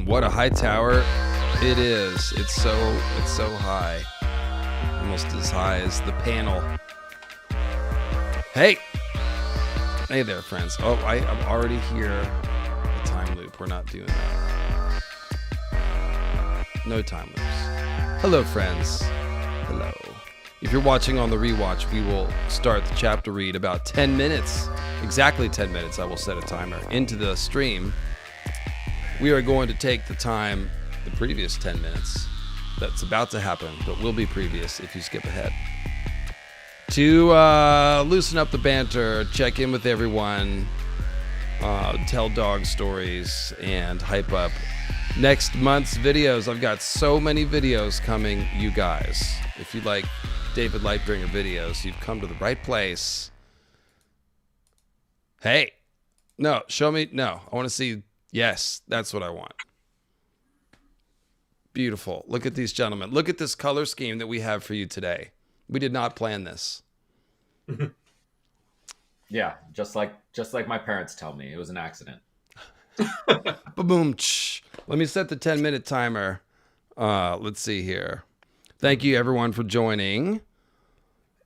What a high tower it is. It's so high. Almost as high as the panel. Hey there, friends. Oh, I'm already here. A time loop. We're not doing that. No time loops. Hello, friends. Hello. If you're watching on the rewatch, we will start the chapter read about 10 minutes. Exactly 10 minutes. I will set a timer into the stream. We are going to take the time, the previous 10 minutes that's about to happen, but will be previous if you skip ahead, to loosen up the banter, check in with everyone, tell dog stories, and hype up next month's videos. I've got so many videos coming, you guys. If you like David Lightbringer videos, you've come to the right place. Hey, no, show me. No, I want to see. Yes, that's what I want. Beautiful. Look at these gentlemen. Look at this color scheme that we have for you today. We did not plan this. Yeah, just like my parents tell me, it was an accident. Boom. Let me set the 10-minute timer. Let's see here. Thank you, everyone, for joining.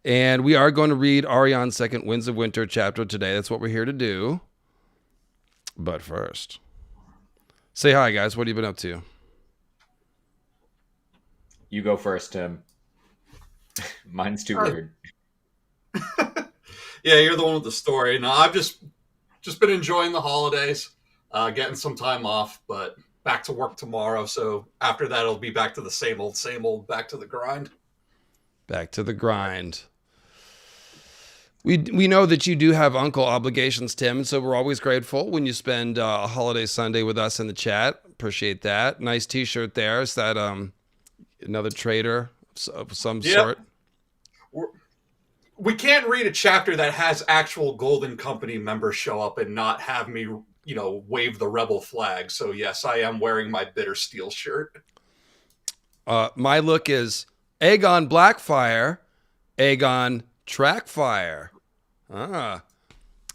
And we are going to read Arianne's Second Winds of Winter chapter today. That's what we're here to do. But first, say hi, guys. What have you been up to? You go first, Tim. Mine's too weird. Yeah, you're the one with the story. No, I've just been enjoying the holidays, getting some time off, but back to work tomorrow. So after that, it'll be back to the same old, back to the grind. Back to the grind. We know that you do have uncle obligations, Tim, so we're always grateful when you spend a holiday Sunday with us in the chat. Appreciate that. Nice T-shirt there. Is that another trader of some sort? We can't read a chapter that has actual Golden Company members show up and not have me, wave the rebel flag. So yes, I am wearing my Bitter Steel shirt. My look is Aegon Blackfire, Aegon Trackfire.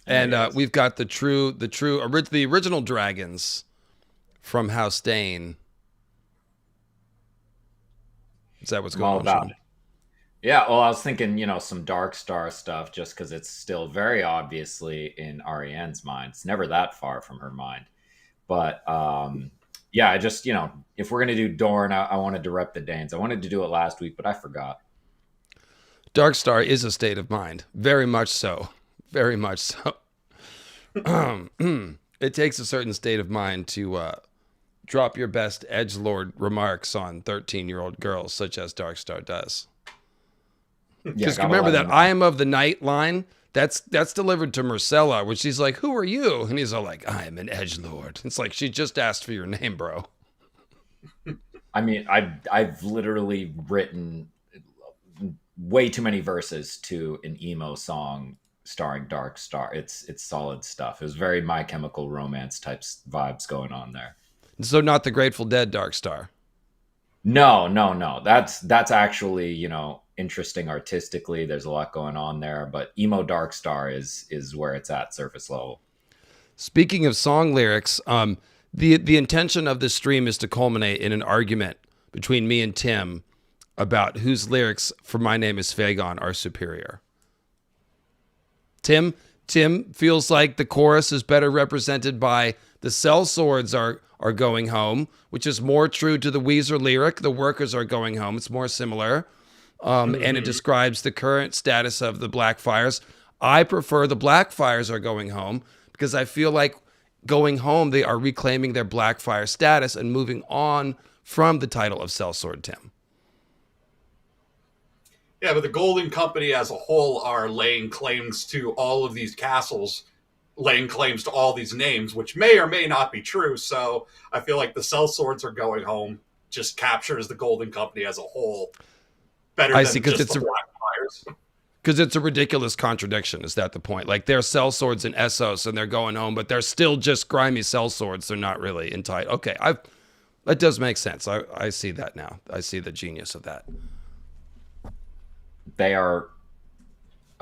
And we've got the original dragons from House Dane. Is that what's going on? Yeah, well, I was thinking, some Dark Star stuff, just because it's still very obviously in Arianne's mind. It's never that far from her mind. But yeah, I just, if we're going to do Dorne, I wanted to rep the Danes. I wanted to do it last week, but I forgot. Dark Star is a state of mind. Very much so. Very much so. It takes a certain state of mind to drop your best edgelord remarks on 13-year-old girls, such as Dark Star does. Just remember that I am of the night line. That's delivered to Marcella, which she's like, "Who are you?" And he's all like, "I am an edgelord." It's like she just asked for your name, bro. I mean, I've literally written way too many verses to an emo song starring Dark Star. It's solid stuff. It was very My Chemical Romance types vibes going on there. So not the Grateful Dead Dark Star. No. That's actually, interesting artistically. There's a lot going on there, but emo Dark Star is where it's at, surface level. Speaking of song lyrics, the intention of this stream is to culminate in an argument between me and Tim about whose lyrics for My Name is fAegon are superior. Tim feels like the chorus is better represented by the sellswords are going home, which is more true to the Weezer lyric. The workers are going home. It's more similar. And it describes the current status of the Blackfires. I prefer the Blackfires are going home because I feel like going home, they are reclaiming their Blackfire status and moving on from the title of sellsword, Tim. Yeah, but the Golden Company as a whole are laying claims to all of these castles, laying claims to all these names, which may or may not be true. So I feel like the sellswords are going home just captures the Golden Company as a whole better than just the Blackfires. Because it's a ridiculous contradiction. Is that the point? Like, they're sellswords in Essos and they're going home, but they're still just grimy sellswords. They're not really entitled. Okay, that does make sense. I see that now. I see the genius of that. They are,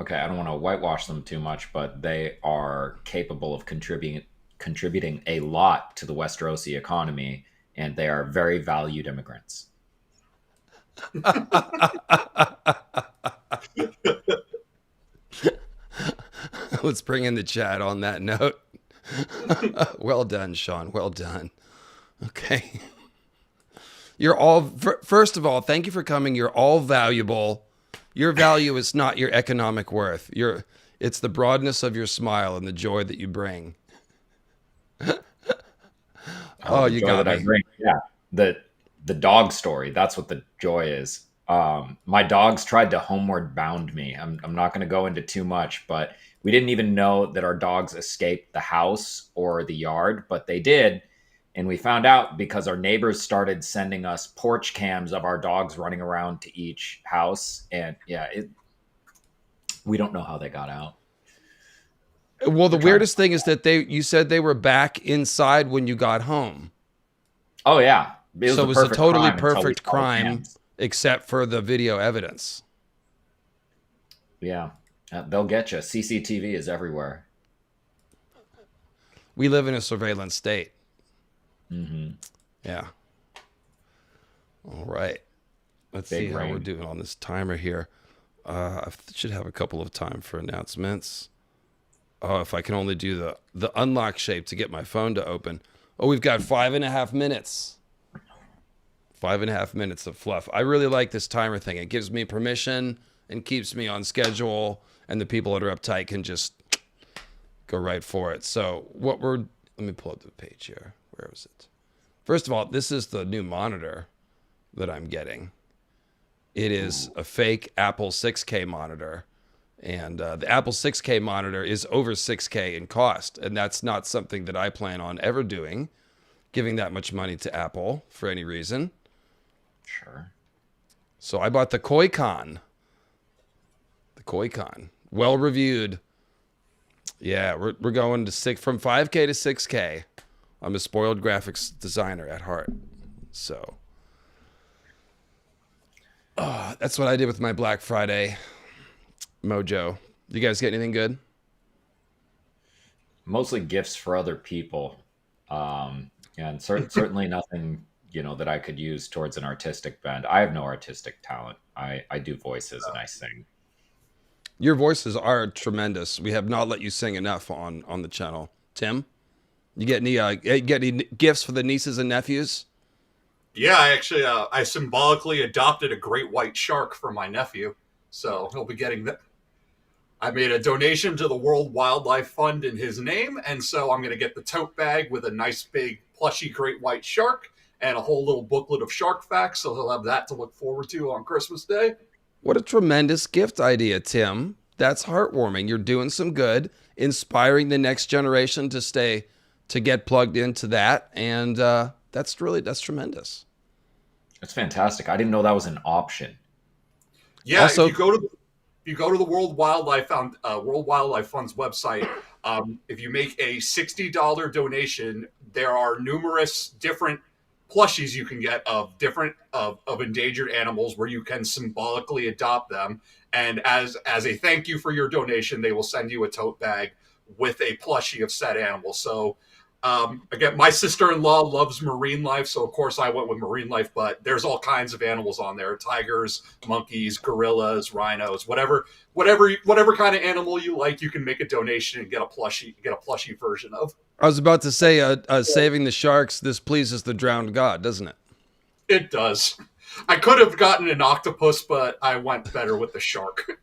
okay, I don't want to whitewash them too much, but they are capable of contributing a lot to the Westerosi economy and they are very valued immigrants. Let's bring in the chat on that note. Well done, Sean. Well done. Okay. You're all, first of all, thank you for coming. You're all valuable. Your value is not your economic worth. It's the broadness of your smile and the joy that you bring. Oh, you got me. Yeah. The dog story. That's what the joy is. My dogs tried to homeward bound me. I'm not going to go into too much, but we didn't even know that our dogs escaped the house or the yard, but they did. And we found out because our neighbors started sending us porch cams of our dogs running around to each house. And yeah, we don't know how they got out. Well, the weirdest thing is that you said they were back inside when you got home. Oh, yeah. So it was a totally perfect crime, except for the video evidence. Yeah. They'll get you. CCTV is everywhere. We live in a surveillance state. Mm-hmm. Yeah. All right. Let's see how we're doing on this timer here. I should have a couple of time for announcements. Oh, if I can only do the unlock shape to get my phone to open. Oh, we've got 5.5 minutes. 5.5 minutes of fluff. I really like this timer thing. It gives me permission and keeps me on schedule, and the people that are uptight can just go right for it. So let me pull up the page here. Where was it? First of all, this is the new monitor that I'm getting. It is a fake Apple 6K monitor. And the Apple 6K monitor is over 6K in cost. And that's not something that I plan on ever doing, giving that much money to Apple for any reason. Sure. So I bought the Koikon. The Koikon. Well reviewed. Yeah, we're going to from 5K to 6K. I'm a spoiled graphics designer at heart. So that's what I did with my Black Friday mojo. You guys get anything good? Mostly gifts for other people. And certainly nothing, that I could use towards an artistic bend. I have no artistic talent. I do voices and I sing. Your voices are tremendous. We have not let you sing enough on the channel. Tim, you get any gifts for the nieces and nephews? Yeah, I symbolically adopted a great white shark for my nephew, so he'll be getting that. I made a donation to the World Wildlife Fund in his name, and so I'm going to get the tote bag with a nice big plushy great white shark and a whole little booklet of shark facts, so he'll have that to look forward to on Christmas Day. What a tremendous gift idea, Tim. That's heartwarming. You're doing some good, inspiring the next generation to get plugged into that, and that's tremendous. It's fantastic. I didn't know that was an option. Yeah, also, if you go to the World Wildlife Fund's website, if you make a $60 donation, there are numerous different plushies you can get of endangered animals where you can symbolically adopt them. And as a thank you for your donation, they will send you a tote bag with a plushie of said animal. So again, my sister-in-law loves marine life, so of course I went with marine life, but there's all kinds of animals on there: tigers, monkeys, gorillas, rhinos, whatever kind of animal you like, you can make a donation and get a plushie version of. I was about to say, saving the sharks, this pleases the drowned god, doesn't it? It does. I could have gotten an octopus, but I went better with the shark.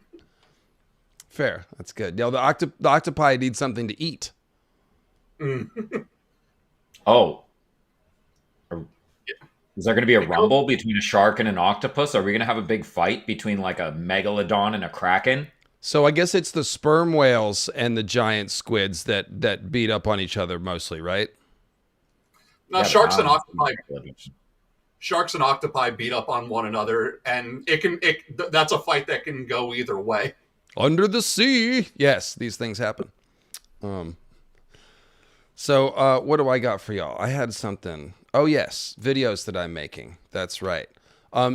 Fair. That's good. The octopi need something to eat. Oh. Is there going to be a rumble between a shark and an octopus? Are we going to have a big fight between like a megalodon and a kraken? So I guess it's the sperm whales and the giant squids that beat up on each other mostly, right? No, sharks and octopi beat up on one another, and that's a fight that can go either way. Under the sea. Yes, these things happen. So what do I got for y'all? I had something. Oh, yes, videos that I'm making. That's right.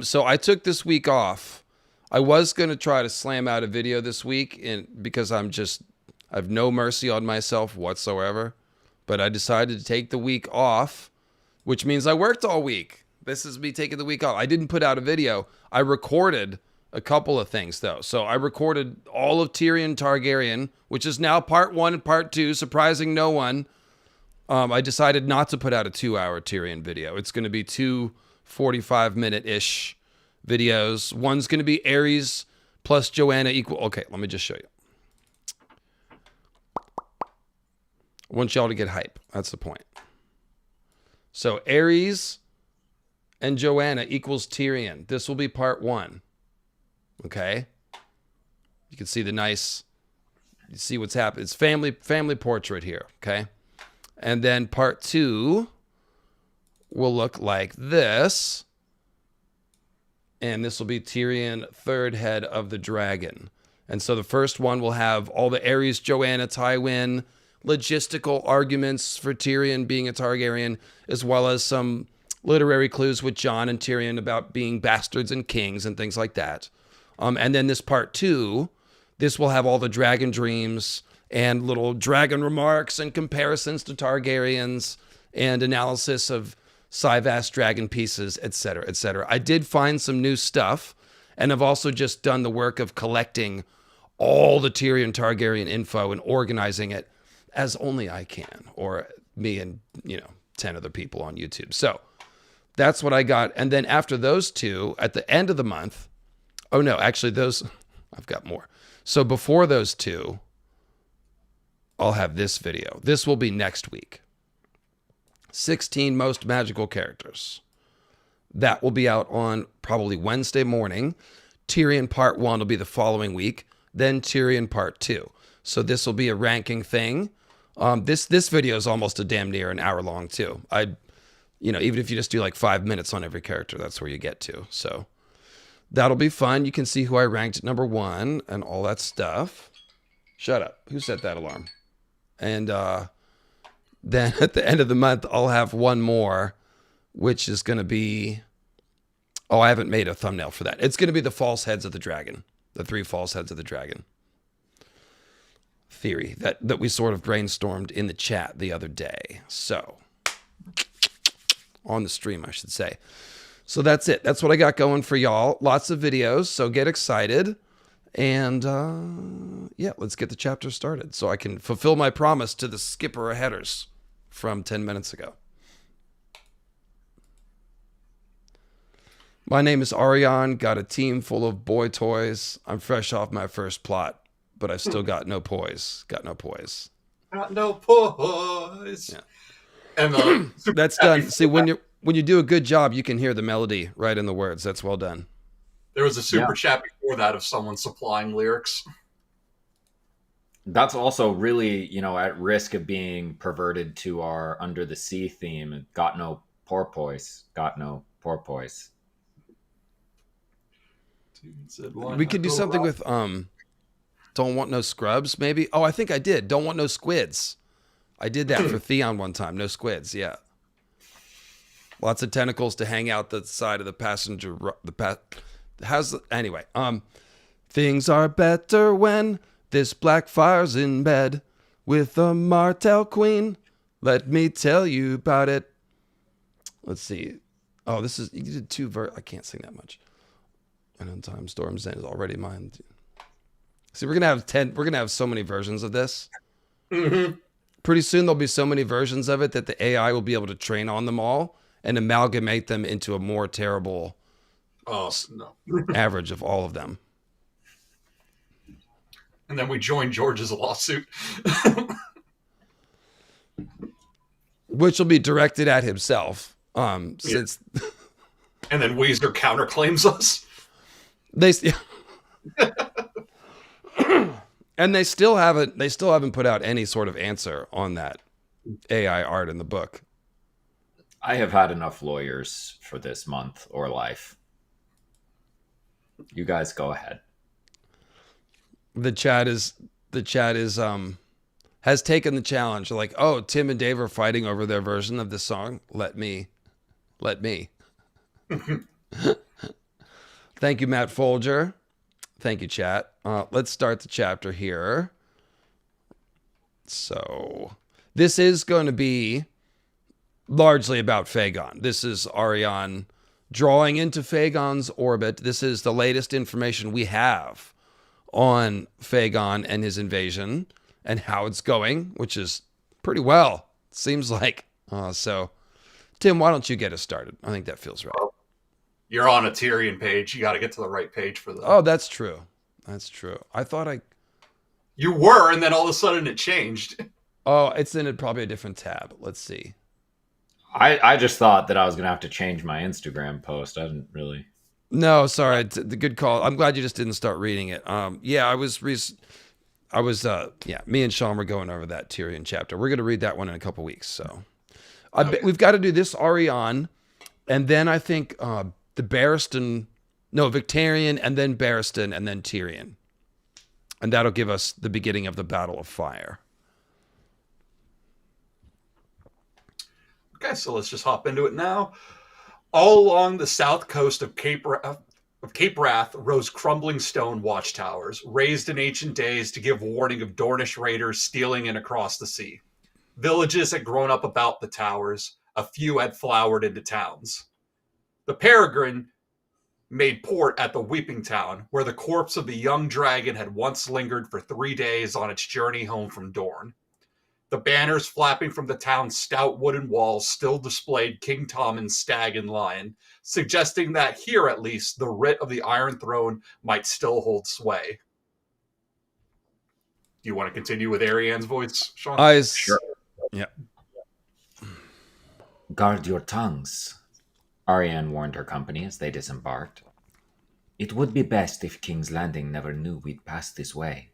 So I took this week off. I was going to try to slam out a video this week because I have no mercy on myself whatsoever. But I decided to take the week off which means I worked all week. This is me taking the week off. I didn't put out a video. I recorded a couple of things, though. So I recorded all of Tyrion Targaryen, which is now part 1 and part 2, surprising no one. I decided not to put out a 2-hour Tyrion video. It's going to be 2 45-minute-ish videos. One's going to be Aerys plus Joanna equal... Okay, let me just show you. I want y'all to get hype. That's the point. So Aerys and Joanna equals Tyrion. This will be part 1. Okay? You can see the nice... You see what's happening. It's family portrait here. Okay? And then part 2 will look like this. And this will be Tyrion, 3rd head of the dragon. And so the first one will have all the Aerys, Joanna, Tywin, logistical arguments for Tyrion being a Targaryen, as well as some literary clues with Jon and Tyrion about being bastards and kings and things like that. And then this part 2, this will have all the dragon dreams and little dragon remarks and comparisons to Targaryens and analysis of Syvast dragon pieces, etc., etc. I did find some new stuff, and I've also just done the work of collecting all the Tyrion Targaryen info and organizing it as only I can, or me and 10 other people on YouTube. So that's what I got. And then after those 2, at the end of the month, oh no, actually those, I've got more. So before those 2, I'll have this video. This will be next week. 16 most magical characters. That will be out on probably Wednesday morning. Tyrion part 1 will be the following week. Then Tyrion part 2. So this will be a ranking thing. This video is almost a damn near an hour long too. Even if you just do like 5 minutes on every character, that's where you get to. So that'll be fun. You can see who I ranked at number 1 and all that stuff. Shut up. Who set that alarm? And then at the end of the month, I'll have one more, which is going to be... Oh, I haven't made a thumbnail for that. It's going to be the false heads of the dragon. The 3 false heads of the dragon theory that we sort of brainstormed in the chat the other day. So, on the stream, I should say. So that's it. That's what I got going for y'all. Lots of videos, so get excited. And, let's get the chapter started so I can fulfill my promise to the skipper of headers from 10 minutes ago. My name is Arianne, got a team full of boy toys. I'm fresh off my first plot, but I've still got no poise. Got no poise. Got no poise. Yeah. And that's done. See, when you do a good job, you can hear the melody right in the words. That's well done. There was a super chat before that of someone supplying lyrics. That's also really, at risk of being perverted to our Under the Sea theme. Got no porpoise. Got no porpoise. We could do something with Don't Want No Scrubs, maybe. Oh, I think I did. Don't Want No Squids. I did that for Theon one time. No squids, yeah. Lots of tentacles to hang out the side of the passenger. Anyway, things are better when this Blackfire's in bed with the Martell Queen. Let me tell you about it. Let's see. Oh, this is, you did 2 I can't sing that much. And on Time Storm's End is already mine. See, we're gonna have so many versions of this. Mm-hmm. Pretty soon there'll be so many versions of it that the AI will be able to train on them all and amalgamate them into a more terrible average of all of them. And then we join George's lawsuit. Which will be directed at himself. Since And then Weezer counterclaims us. And they still haven't put out any sort of answer on that AI art in the book. I have had enough lawyers for this month or life. You guys go ahead. The chat has taken the challenge. Like, oh, Tim and Dave are fighting over their version of the song. Let me. Thank you, Matt Folger. Thank you, chat. Let's start the chapter here. So this is going to be largely about fAegon. This is Arianne drawing into fAegon's orbit. This is the latest information we have on fAegon and his invasion and how it's going, which is pretty well, seems like. So, Tim, why don't you get us started? I think that feels right. You're on a Tyrion page. You got to get to the right page for that. Oh, that's true. That's true. I thought You were, and then all of a sudden it changed. Oh, it's in probably a different tab. Let's see. I just thought that I was going to have to change my Instagram post. I didn't really. No, sorry. The good call. I'm glad you just didn't start reading it. Yeah, me and Sean were going over that Tyrion chapter. We're going to read that one in a couple weeks. So we've got to do this Arianne, and then I think the Victarion, and then Barristan, and then Tyrion. And that'll give us the beginning of the Battle of Fire. Okay, so let's just hop into it now. All along the south coast of Cape Wrath rose crumbling stone watchtowers, raised in ancient days to give warning of Dornish raiders stealing in across the sea. Villages had grown up about the towers. A few had flowered into towns. The Peregrine made port at the Weeping Town, where the corpse of the young dragon had once lingered for 3 days on its journey home from Dorne. The banners flapping from the town's stout wooden walls still displayed King Tommen's stag and lion, suggesting that here at least the writ of the Iron Throne might still hold sway. Do you want to continue with Arianne's voice, Sean? Sure. Yeah. Guard your tongues, Arianne warned her company as they disembarked. It would be best if King's Landing never knew we'd pass this way.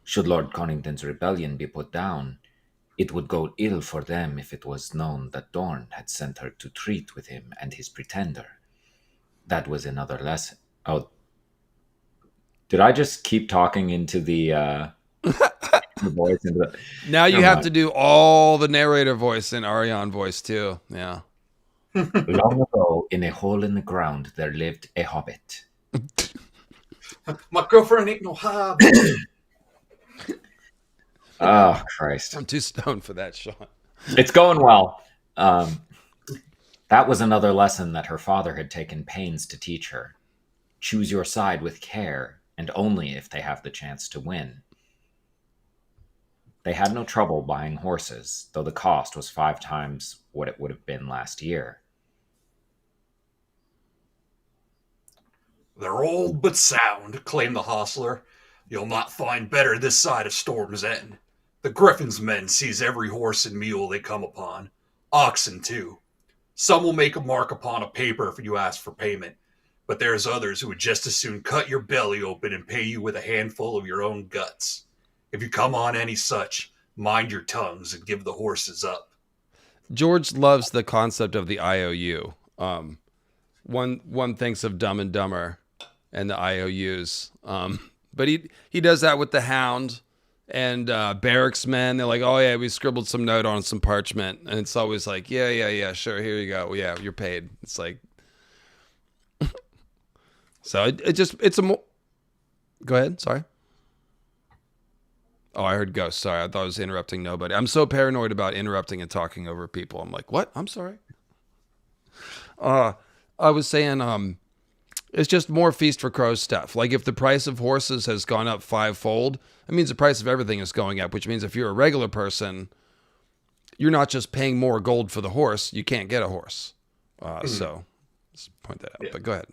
Should Lord Connington's rebellion be put down, it would go ill for them if it was known that Dorne had sent her to treat with him and his pretender. That was another lesson. Oh, did I just keep talking into the voice? Now you have to do all the narrator voice and Arianne voice too. Yeah. Long ago, in a hole in the ground, there lived a hobbit. My girlfriend ain't no hobbit. Oh, Christ. I'm too stoned for that, Sean. It's going well. That was another lesson that her father had taken pains to teach her. Choose your side with care, and only if they have the chance to win. They had no trouble buying horses, though the cost was 5 times what it would have been last year. They're old but sound, claimed the hostler. You'll not find better this side of Storm's End. The Griffin's men seize every horse and mule they come upon. Oxen, too. Some will make a mark upon a paper if you ask for payment, but there's others who would just as soon cut your belly open and pay you with a handful of your own guts. If you come on any such, mind your tongues and give the horses up. George loves the concept of the IOU. One thinks of Dumb and Dumber and the IOUs. But he does that with the Hound and barracks men. They're like, oh yeah, we scribbled some note on some parchment, and it's always like, yeah, sure, here you go, yeah, you're paid. It's like, so it's a more. Go ahead. Sorry. Oh, I heard ghosts. Sorry, I thought I was interrupting nobody. I'm so paranoid about interrupting and talking over people. I'm like, what? I'm sorry. I was saying, it's just more Feast for Crows stuff. Like if the price of horses has gone up 5-fold, it means the price of everything is going up, which means if you're a regular person, you're not just paying more gold for the horse, you can't get a horse. So let's point that out. Yeah. But go ahead.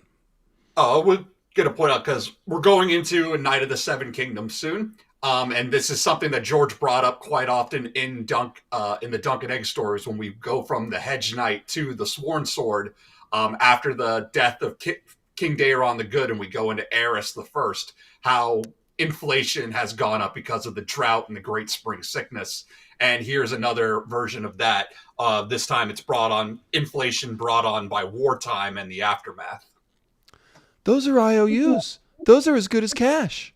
We're going to point out because we're going into a Night of the Seven Kingdoms soon. And this is something that George brought up quite often in the Dunk and Egg stories when we go from the Hedge Knight to the Sworn Sword after the death of King Daeron the Good, and we go into Aerys the First, how inflation has gone up because of the drought and the Great Spring Sickness. And here's another version of that. This time it's inflation brought on by wartime and the aftermath. Those are IOUs. Those are as good as cash.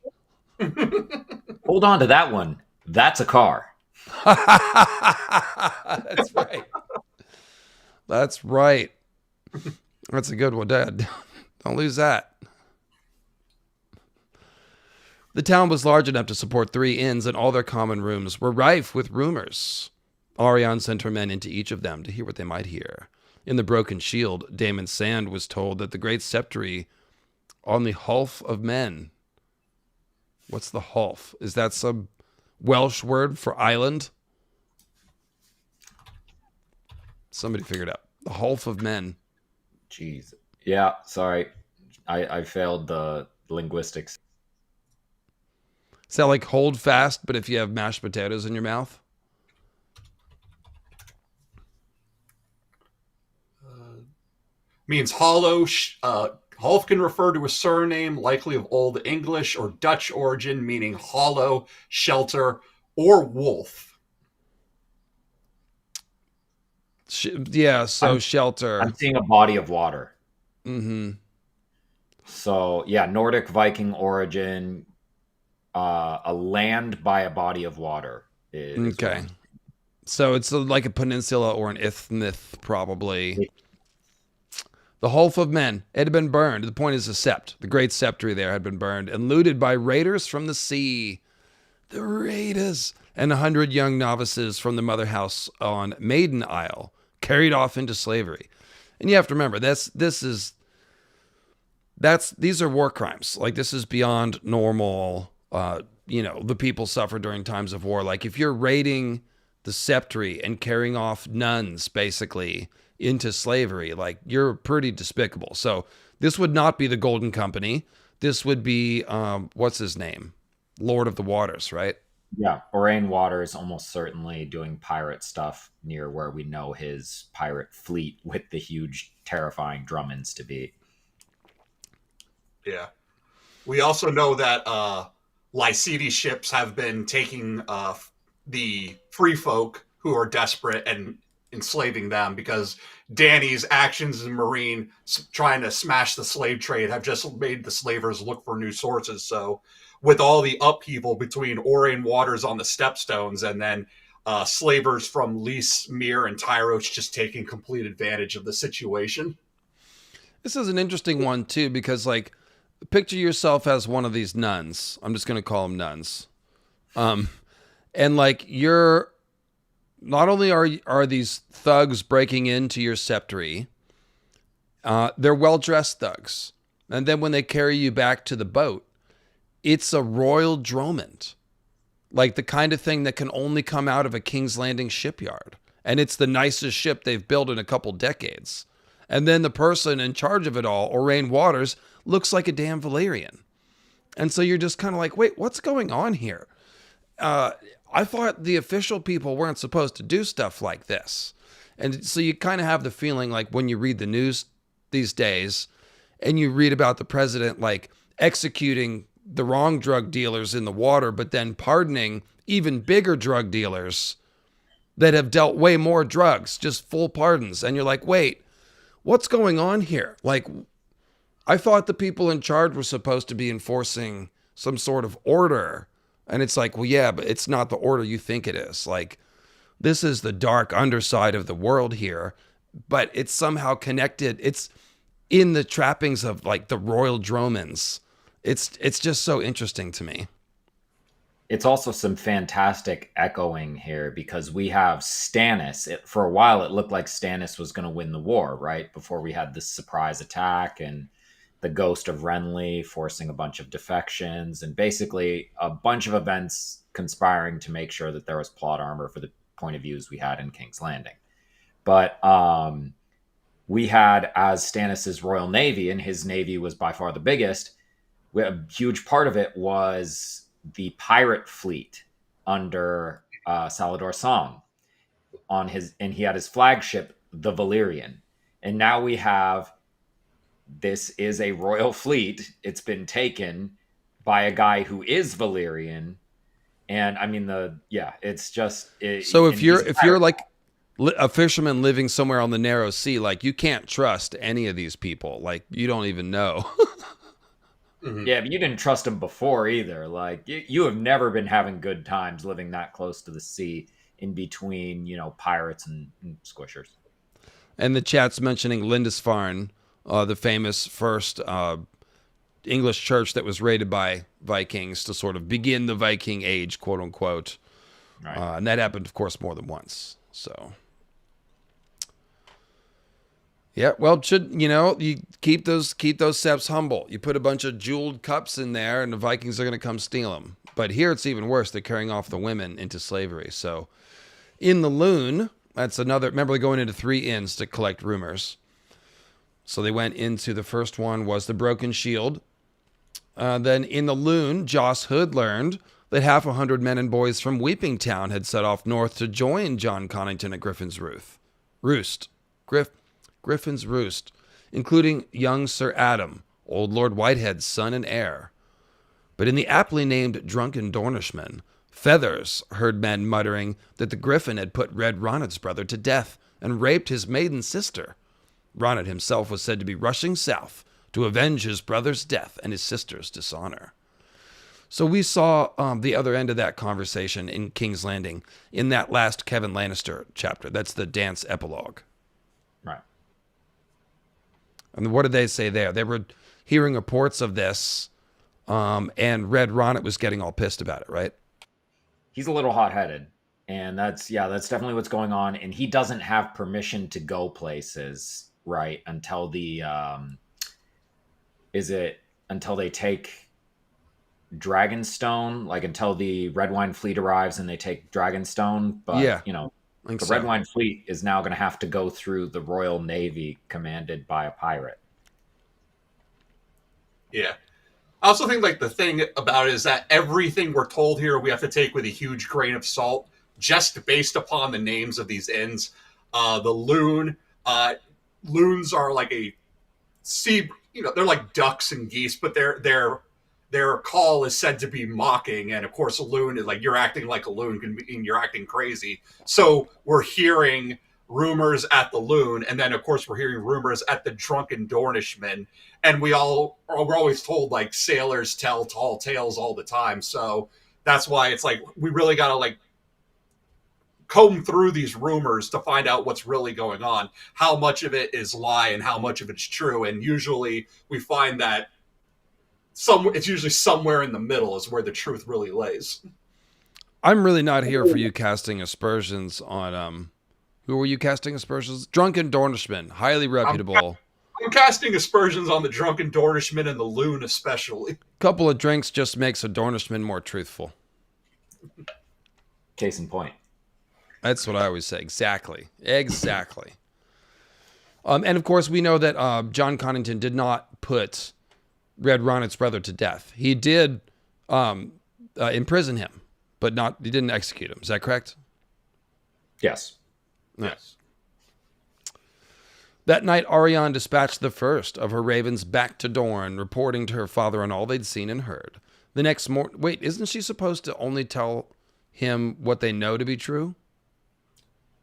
Hold on to that one. That's a car. That's right. That's right. That's a good one, Dad. Don't lose that. The town was large enough to support 3 inns, and all their common rooms were rife with rumors. Arianne sent her men into each of them to hear what they might hear. In the broken shield, Daemon Sand was told that the great sceptre on the Hulf of Men. What's the Hulf? Is that some Welsh word for island? Somebody figured out. The Hulf of Men. Jeez. Yeah, sorry. I failed the linguistics. Is that like hold fast, but if you have mashed potatoes in your mouth? Means hollow. Hulf can refer to a surname likely of Old English or Dutch origin, meaning hollow, shelter, or wolf. Shelter. I'm seeing a body of water. Mm-hmm. So, yeah, Nordic Viking origin, a land by a body of water. Okay. So it's like a peninsula or an isthmus, probably. The Hulf of Men, it had been burned. The point is the sept. The great sceptre there had been burned and looted by raiders from the sea. The raiders. And 100 young novices from the mother house on Maiden Isle carried off into slavery. And you have to remember, these are war crimes. Like, this is beyond normal, the people suffer during times of war. Like, if you're raiding the sceptre and carrying off nuns, basically, into slavery, like, you're pretty despicable. So this would not be the Golden Company. This would be, what's his name? Lord of the Waters, right? Yeah, Orain Waters almost certainly doing pirate stuff near where we know his pirate fleet with the huge, terrifying Drummonds to be. Yeah. We also know that Lycides ships have been taking the free folk who are desperate and enslaving them, because Dany's actions in Marine trying to smash the slave trade have just made the slavers look for new sources. So with all the upheaval between Orain Waters on the Stepstones and then slavers from Lys, Myr, and Tyroch just taking complete advantage of the situation. This is an interesting one, too, because, like, picture yourself as one of these nuns. I'm just going to call them nuns. And, like, you're... Not only are these thugs breaking into your sceptre, they're well-dressed thugs. And then when they carry you back to the boat, it's a royal dromond. Like the kind of thing that can only come out of a King's Landing shipyard. And it's the nicest ship they've built in a couple decades. And then the person in charge of it all, Orain Waters, looks like a damn Valyrian. And so you're just kind of like, wait, what's going on here? I thought the official people weren't supposed to do stuff like this. And so you kind of have the feeling like when you read the news these days and you read about the president like executing the wrong drug dealers in the water, but then pardoning even bigger drug dealers that have dealt way more drugs, just full pardons. And you're like, wait, what's going on here? Like, I thought the people in charge were supposed to be enforcing some sort of order. And it's like, well, yeah, but it's not the order you think it is. Like, this is the dark underside of the world here, but it's somehow connected. It's in the trappings of like the royal Dromans. It's just so interesting to me. It's also some fantastic echoing here because we have Stannis. For a while, it looked like Stannis was going to win the war, right? Before we had this surprise attack and the ghost of Renly forcing a bunch of defections and basically a bunch of events conspiring to make sure that there was plot armor for the point of views we had in King's Landing. But we had, as Stannis's Royal Navy, and his navy was by far the biggest, a huge part of it was the pirate fleet under Salador Song and he had his flagship, the Valyrian. And now we have, this is a royal fleet. It's been taken by a guy who is Valyrian. And I mean, it's just. So if you're like a fisherman living somewhere on the narrow sea, like you can't trust any of these people. Like you don't even know. Mm-hmm. Yeah, but you didn't trust them before either. Like you have never been having good times living that close to the sea in between, pirates and squishers. And the chat's mentioning Lindisfarne, the famous first English church that was raided by Vikings to sort of begin the Viking age, quote unquote. Right. And that happened, of course, more than once. So, yeah, well, you keep those septs humble. You put a bunch of jeweled cups in there, and the Vikings are going to come steal them. But here it's even worse. They're carrying off the women into slavery. So, in the Loon, that's another. Remember, they're going into 3 inns to collect rumors. So they went into the first one was the Broken Shield. Then in the Loon, Joss Hood learned that 100 men and boys from Weeping Town had set off north to join John Connington at Griffin's Roost. Griffin's Roost, including young Sir Adam, old Lord Whitehead's son and heir. But in the aptly named Drunken Dornishman, Feathers heard men muttering that the Griffin had put Red Ronet's brother to death and raped his maiden sister. Ronet himself was said to be rushing south to avenge his brother's death and his sister's dishonor. So we saw the other end of that conversation in King's Landing in that last Kevin Lannister chapter. That's the dance epilogue. Right. And what did they say there? They were hearing reports of this, and Red Ronet was getting all pissed about it, right? He's a little hot-headed, and that's definitely what's going on. And he doesn't have permission to go places, right, until until they take Dragonstone, like until the Red Wine Fleet arrives and they take Dragonstone. But yeah, the Red Wine Fleet is now going to have to go through the Royal Navy commanded by a pirate. Yeah. I also think the thing about it is that everything we're told here we have to take with a huge grain of salt, just based upon the names of these inns. The Loon, loons are like a sea, they're like ducks and geese, but their call is said to be mocking, and of course a loon is like, you're acting like a loon can mean you're acting crazy. So we're hearing rumors at the Loon, and then of course we're hearing rumors at the Drunken Dornishman, and we're always told sailors tell tall tales all the time. So that's why it's we really gotta comb through these rumors to find out what's really going on, how much of it is lie and how much of it's true. And usually we find that it's usually somewhere in the middle is where the truth really lays. I'm really not here for you casting aspersions on who were you casting aspersions? Drunken Dornishman, highly reputable. I'm casting aspersions on the Drunken Dornishman and the Loon especially. Couple of drinks just makes a Dornishman more truthful. Case in point. That's what I always say. Exactly. And of course, we know that John Connington did not put Red Ronet's brother to death. He did imprison him, but he didn't execute him. Is that correct? Yes. Yes. That night, Arianne dispatched the first of her ravens back to Dorne, reporting to her father on all they'd seen and heard. The next morning, wait, isn't she supposed to only tell him what they know to be true?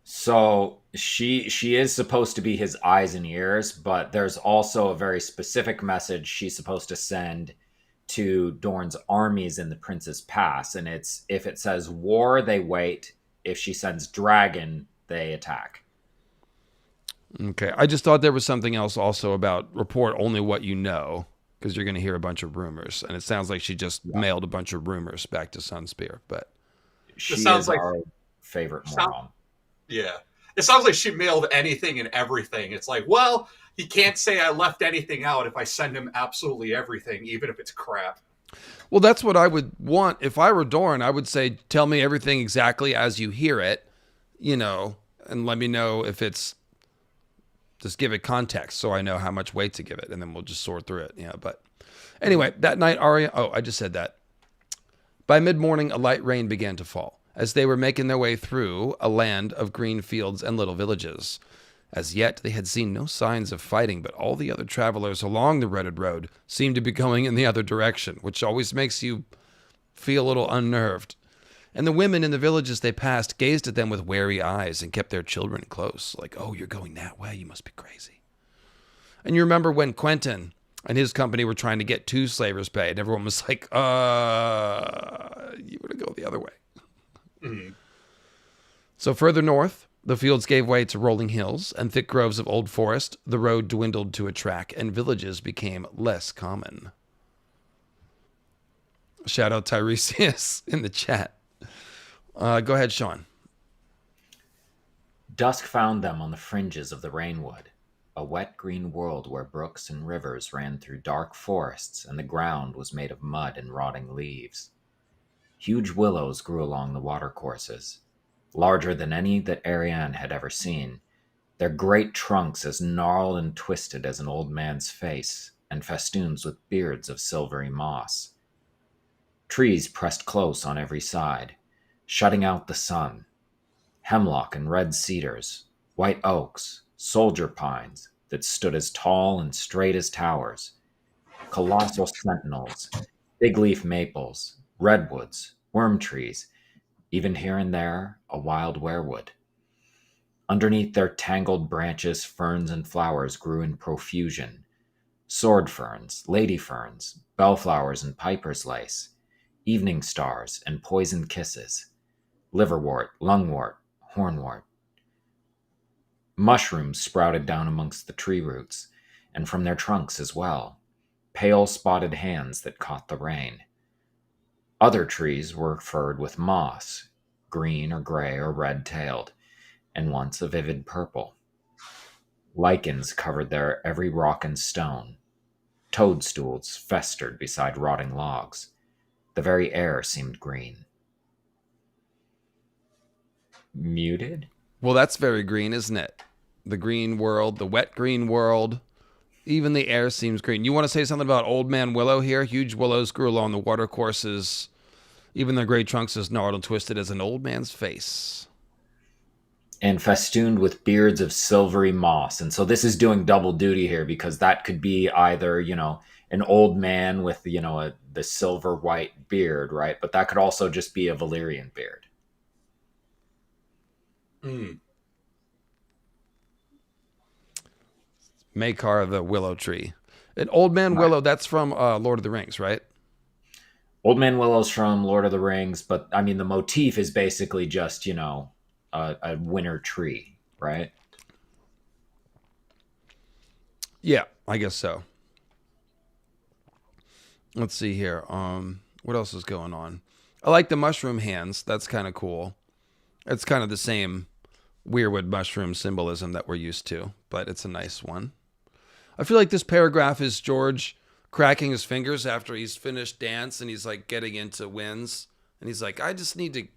So she is supposed to be his eyes and ears, but there's also a very specific message she's supposed to send to Dorne's armies in the Prince's Pass, and it's if it says war, they wait. If she sends dragon, they attack. Okay, I just thought there was something else also about report only what you know, because you're going to hear a bunch of rumors, and it sounds like she just mailed a bunch of rumors back to Sunspear. But she is our favorite moron. Yeah. It sounds like she mailed anything and everything. It's well, he can't say I left anything out if I send him absolutely everything, even if it's crap. Well, that's what I would want. If I were Dorne, I would say, tell me everything exactly as you hear it, and let me know if it's, just give it context so I know how much weight to give it, and then we'll just sort through it. But anyway, that night, I just said that. By mid-morning, a light rain began to fall as they were making their way through a land of green fields and little villages. As yet, they had seen no signs of fighting, but all the other travelers along the rutted road seemed to be going in the other direction, which always makes you feel a little unnerved. And the women in the villages they passed gazed at them with wary eyes and kept their children close, like, oh, you're going that way? You must be crazy. And you remember when Quentin and his company were trying to get 2 slavers paid, everyone was like, you want to go the other way. Mm-hmm. So further north, the fields gave way to rolling hills and thick groves of old forest. The road dwindled to a track, and villages became less common. Shout out Tiresias in the chat. Go ahead, Sean. Dusk found them on the fringes of the Rainwood, a wet green world where brooks and rivers ran through dark forests and the ground was made of mud and rotting leaves. Huge willows grew along the watercourses, larger than any that Arianne had ever seen, their great trunks as gnarled and twisted as an old man's face, and festoons with beards of silvery moss. Trees pressed close on every side, shutting out the sun. Hemlock and red cedars, white oaks, soldier pines that stood as tall and straight as towers, colossal sentinels, big leaf maples, redwoods, worm trees, even here and there a wild weirwood. Underneath their tangled branches, ferns and flowers grew in profusion. Sword ferns, lady ferns, bellflowers and piper's lace, evening stars and poison kisses, liverwort, lungwort, hornwort. Mushrooms sprouted down amongst the tree roots, and from their trunks as well, pale spotted hands that caught the rain. Other trees were furred with moss, green or gray or red-tailed, and once a vivid purple. Lichens covered their every rock and stone. Toadstools festered beside rotting logs. The very air seemed green. Muted? Well, that's very green, isn't it? The green world, the wet green world. Even the air seems green. You want to say something about Old Man Willow here? Huge willows grew along the watercourses. Even their great trunks as gnarled and twisted as an old man's face. And festooned with beards of silvery moss. And so this is doing double duty here because that could be either, an old man with, the silver white beard, right? But that could also just be a Valyrian beard. Maekar the willow tree. An Old Man Willow, that's from Lord of the Rings, right? Old Man Willow's from Lord of the Rings, but I mean, the motif is basically just, a winter tree, right? Yeah, I guess so. Let's see here. What else is going on? I like the mushroom hands. That's kind of cool. It's kind of the same weirwood mushroom symbolism that we're used to, but it's a nice one. I feel like this paragraph is George cracking his fingers after he's finished dance and he's like getting into winds. And he's like, I just need to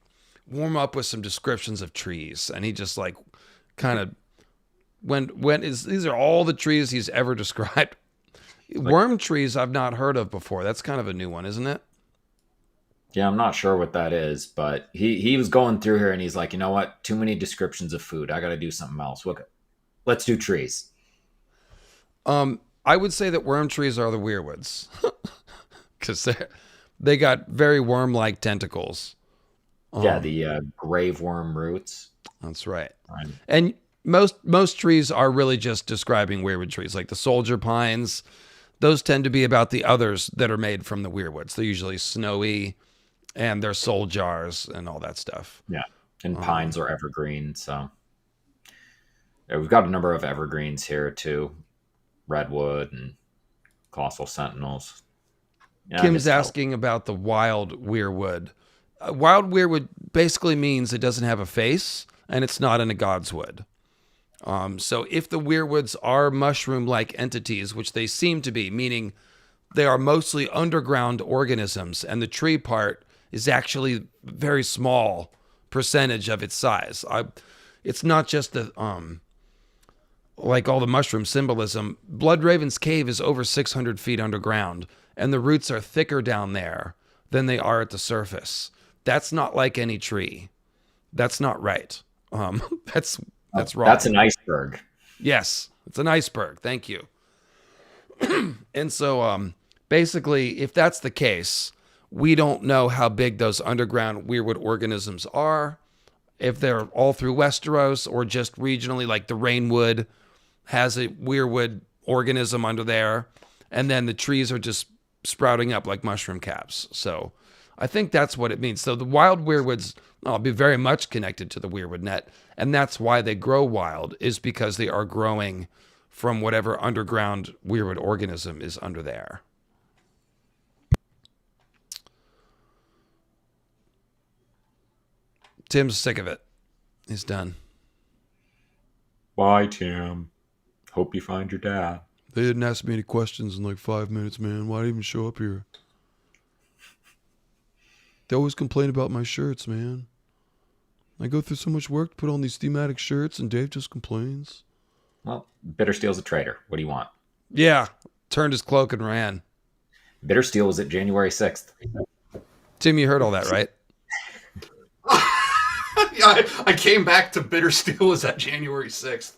warm up with some descriptions of trees. And he just like kind of these are all the trees he's ever described. Worm trees I've not heard of before. That's kind of a new one, isn't it? Yeah, I'm not sure what that is, but he was going through here and he's like, you know what? Too many descriptions of food. I got to do something else. Look, let's do trees. I would say that worm trees are the weirwoods because they got very worm-like tentacles. Yeah, the grave worm roots. That's right. Right. And most trees are really just describing weirwood trees, like the soldier pines. Those tend to be about the others that are made from the weirwoods. They're usually snowy, and they're soul jars and all that stuff. Yeah, and pines are evergreen. So yeah, we've got a number of evergreens here too. Redwood and colossal sentinels. Yeah, Kim's asking about the wild weirwood. Wild weirwood basically means it doesn't have a face and it's not in a god's wood. So if the weirwoods are mushroom-like entities, which they seem to be, meaning they are mostly underground organisms, and the tree part is actually very small percentage of its size. It's not just the like all the mushroom symbolism. Bloodraven's cave is over 600 feet underground, and the roots are thicker down there than they are at the surface. That's not like any tree. That's not right. That's wrong. That's an iceberg. Yes, it's an iceberg. Thank you. And so basically, if that's the case, we don't know how big those underground weirwood organisms are, if they're all through Westeros or just regionally, like the Rainwood has a weirwood organism under there, and then the trees are just sprouting up like mushroom caps. So I think that's what it means. So the wild weirwoods will be very much connected to the weirwood net, and that's why they grow wild, is because they are growing from whatever underground weirwood organism is under there. Tim's sick of it. He's done. Bye, Tim. Hope you find your dad. They didn't ask me any questions in like 5 minutes, man. Why'd I even show up here? They always complain about my shirts, man. I go through so much work to put on these thematic shirts, and Dave just complains. Well, Bittersteel's a traitor. What do you want? Yeah, turned his cloak and ran. Bittersteel was at January 6th. Tim, you heard all that, right? Yeah, I came back to Bittersteel was at January 6th.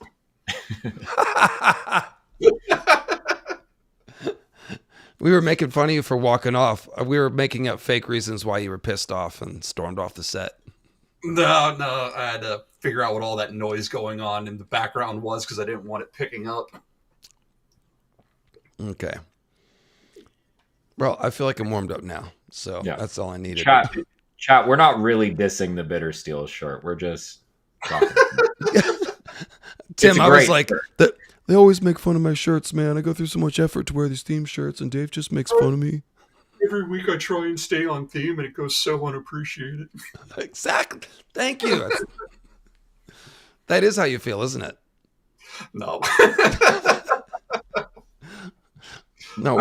We were making fun of you for walking off. We were making up fake reasons why you were pissed off and stormed off the set. No, I had to figure out what all that noise going on in the background was because I didn't want it picking up. Okay. Well, I feel like I'm warmed up now, so that's all I needed. Chat, we're not really dissing the Bittersteel shirt. We're just talking. Tim, I was like, they always make fun of my shirts, man. I go through so much effort to wear these theme shirts, and Dave just makes fun of me. Every week I try and stay on theme, and it goes so unappreciated. Exactly. Thank you. That is how you feel, isn't it? No. No,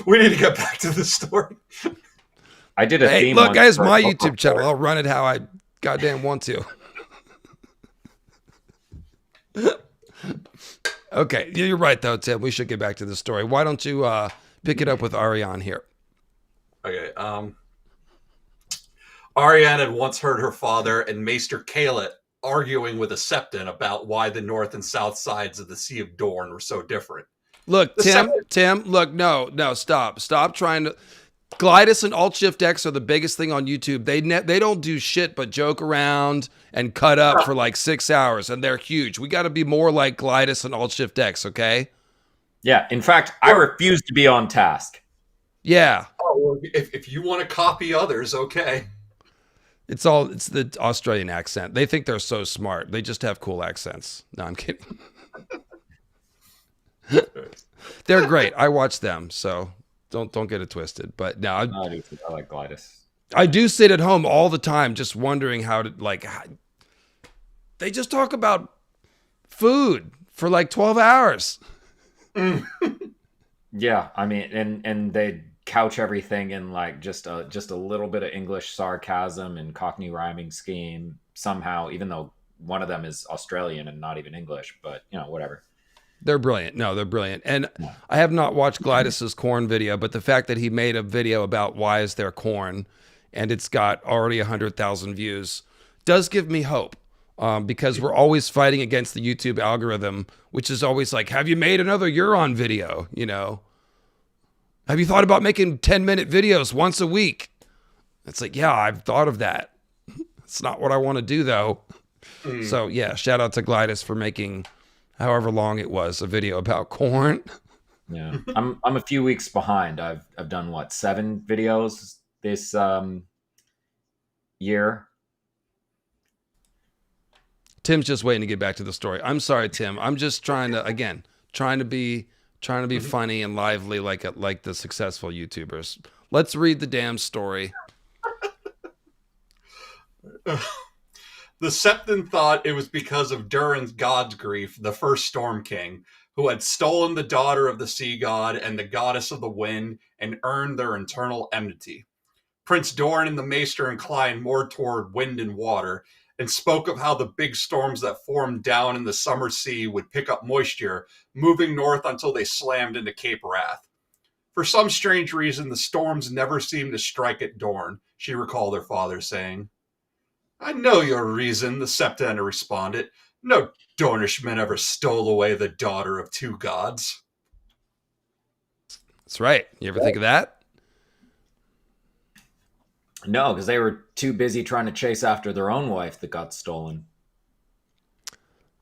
we need to get back to the story. I did a theme. Look, guys, my YouTube channel. I'll run it how I goddamn want to. Okay, you're right, though, Tim. We should get back to the story. Why don't you pick it up with Arianne here? Okay. Arianne had once heard her father and Maester Caelid arguing with a Septon about why the north and south sides of the Sea of Dorne were so different. Look, Tim, look, no, stop trying to. Glidus and Alt Shift X are the biggest thing on YouTube. They don't do shit but joke around and cut up for like 6 hours, and they're huge. We got to be more like Glidus and Alt Shift X, okay? Yeah, in fact, I refuse to be on task. Yeah. Oh, well, if you want to copy others, okay. It's the Australian accent. They think they're so smart. They just have cool accents. No, I'm kidding. They're great. I watch them, so don't get it twisted. But no, I like Glidus. I do sit at home all the time just wondering how they just talk about food for like 12 hours. Yeah, I mean, and they couch everything in like just a little bit of English sarcasm and Cockney rhyming scheme somehow, even though one of them is Australian and not even English, but whatever. They're brilliant. No, they're brilliant. And I have not watched Glidus's corn video, but the fact that he made a video about why is there corn and it's got already 100,000 views does give me hope, because we're always fighting against the YouTube algorithm, which is always like, have you made another Euron video? Have you thought about making 10-minute videos once a week? It's like, yeah, I've thought of that. It's not what I want to do, though. So, yeah, shout out to Glidus for making, however long it was, a video about corn. Yeah, I'm a few weeks behind. I've done 7 videos this year. Tim's just waiting to get back to the story. I'm sorry, Tim. I'm just trying to be funny and lively like the successful YouTubers. Let's read the damn story. The Septon thought it was because of Durin's god's grief, the first Storm King, who had stolen the daughter of the sea god and the goddess of the wind and earned their eternal enmity. Prince Doran and the Maester inclined more toward wind and water, and spoke of how the big storms that formed down in the summer sea would pick up moisture, moving north until they slammed into Cape Wrath. For some strange reason, the storms never seemed to strike at Dorne, she recalled her father saying. I know your reason, the Septon responded. No Dornishmen ever stole away the daughter of 2 gods. That's right. You ever think of that? No, because they were too busy trying to chase after their own wife that got stolen.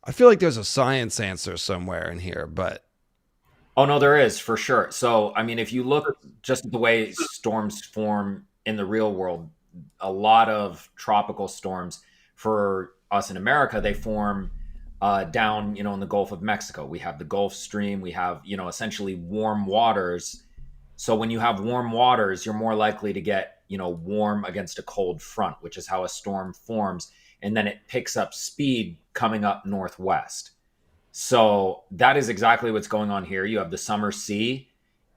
I feel like there's a science answer somewhere in here, but... Oh, no, there is, for sure. So, I mean, if you look just at the way storms form in the real world, a lot of tropical storms for us in America, they form down, in the Gulf of Mexico. We have the Gulf Stream. We have, essentially warm waters. So when you have warm waters, you're more likely to get, warm against a cold front, which is how a storm forms. and then it picks up speed coming up northwest. So that is exactly what's going on here. You have the summer sea,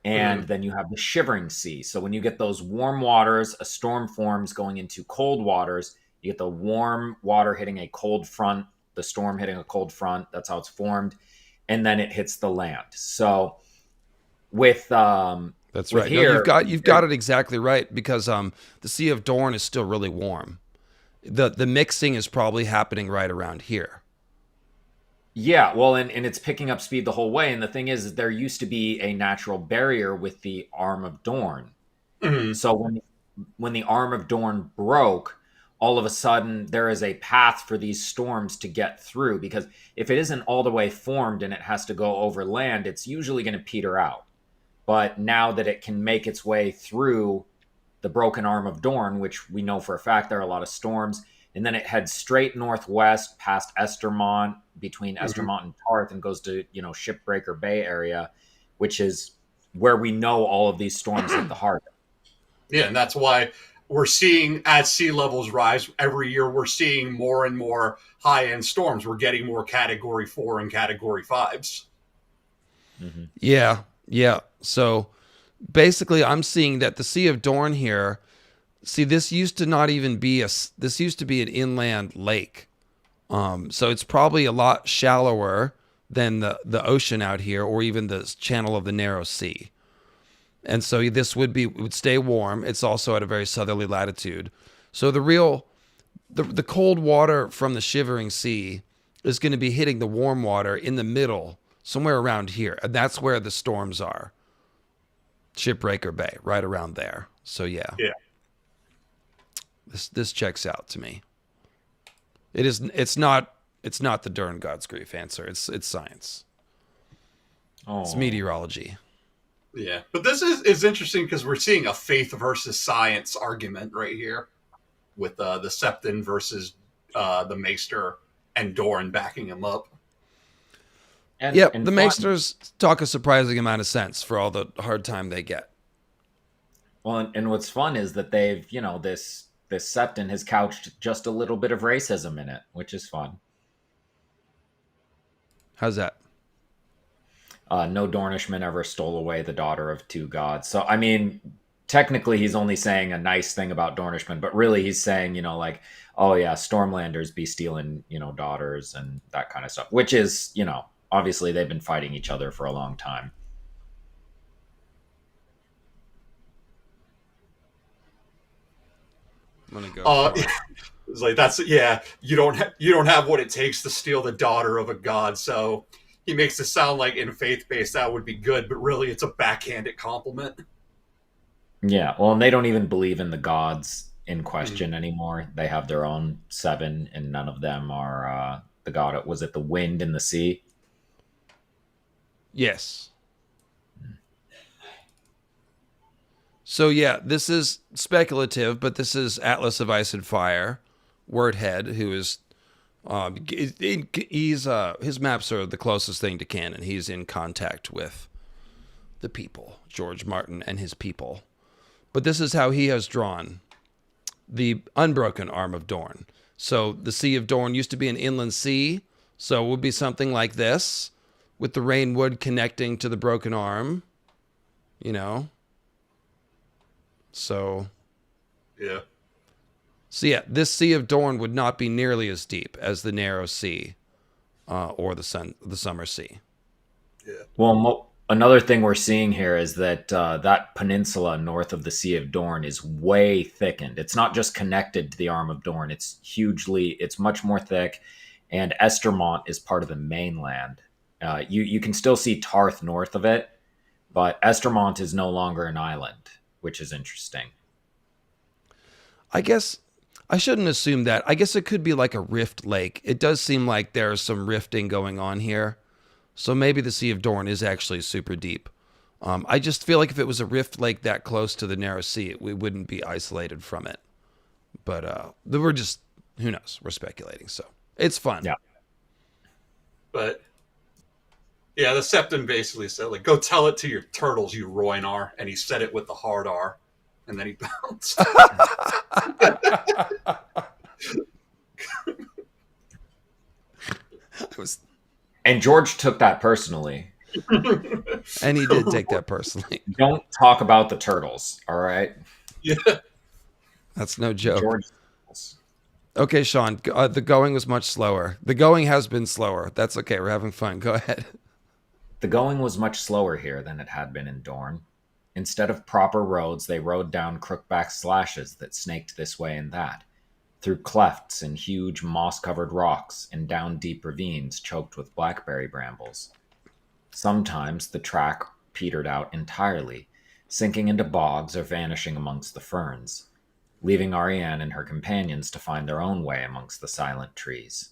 and then you have the shivering sea. So when you get those warm waters, a storm forms going into cold waters. You get the warm water hitting a cold front, the storm hitting a cold front. That's how it's formed. And then it hits the land. So with that's right. Here, no, you've got it exactly right, because the Sea of Dorne is still really warm. The mixing is probably happening right around here. Yeah, well, and it's picking up speed the whole way. And the thing is, there used to be a natural barrier with the Arm of Dorne. So when the Arm of Dorne broke, all of a sudden there is a path for these storms to get through, because if it isn't all the way formed and it has to go over land, it's usually going to peter out. But now that it can make its way through the broken Arm of Dorne, which we know for a fact there are a lot of storms, and then it heads straight northwest past Estermont, between Estermont and Tarth, and goes to, Shipbreaker Bay area, which is where we know all of these storms hit the heart. Yeah, and that's why we're seeing, as sea levels rise every year, we're seeing more and more high-end storms. We're getting more Category 4 and Category 5s. Yeah. So basically, I'm seeing that the Sea of Dorne here. See, this used to not even be this used to be an inland lake. So it's probably a lot shallower than the ocean out here, or even the channel of the Narrow Sea. And so this would stay warm. It's also at a very southerly latitude. So the cold water from the Shivering Sea is going to be hitting the warm water in the middle, somewhere around here. And that's where the storms are. Shipbreaker Bay, right around there. So yeah. This checks out to me. It's not the Dern God's Grief answer. It's science. It's meteorology. Yeah, but this is interesting because we're seeing a faith versus science argument right here, with the Septon versus the Maester and Dorne backing him up. And the Maesters talk a surprising amount of sense for all the hard time they get. Well, and what's fun is that they've, this Septon has couched just a little bit of racism in it, which is fun. How's that? No Dornishman ever stole away the daughter of two gods. So, I mean, technically he's only saying a nice thing about Dornishmen, but really he's saying, oh yeah, Stormlanders be stealing, daughters and that kind of stuff, which is, obviously they've been fighting each other for a long time. I'm gonna go. It's like you don't have what it takes to steal the daughter of a god. So he makes it sound like in faith-based that would be good, but really it's a backhanded compliment. Yeah, well, and they don't even believe in the gods in question anymore. They have their own 7, and none of them are the god. Was it the wind and the sea? Yes. So yeah, this is speculative, but this is Atlas of Ice and Fire, Wordhead, who is his maps are the closest thing to canon. He's in contact with the people, George Martin and his people. But this is how he has drawn the unbroken Arm of Dorne. So the Sea of Dorne used to be an inland sea, so it would be something like this, with the Rainwood connecting to the broken arm, So yeah. So yeah, this Sea of Dorne would not be nearly as deep as the Narrow Sea or the Summer Sea. Yeah. Well, another thing we're seeing here is that that peninsula north of the Sea of Dorne is way thickened. It's not just connected to the Arm of Dorne. It's much more thick, and Estermont is part of the mainland. You can still see Tarth north of it, but Estermont is no longer an island, which is interesting. I guess I shouldn't assume that. I guess it could be like a rift lake. It does seem like there's some rifting going on here. So maybe the Sea of Dorne is actually super deep. I just feel like if it was a rift lake that close to the Narrow Sea, we wouldn't be isolated from it. But we're just, who knows? We're speculating. So it's fun. Yeah. But yeah, the Septon basically said, like, go tell it to your turtles, you Roinar. And he said it with the hard R. And then he bounced. was, And George took that personally. and he did take that personally. Don't talk about the turtles, all right? Yeah. That's no joke. George. Okay, Sean, the going was much slower. The going has been slower. That's okay. We're having fun. Go ahead. The going was much slower here than it had been in Dorne. Instead of proper roads, they rode down crookback slashes that snaked this way and that, through clefts in huge moss-covered rocks and down deep ravines choked with blackberry brambles. Sometimes the track petered out entirely, sinking into bogs or vanishing amongst the ferns, leaving Arianne and her companions to find their own way amongst the silent trees.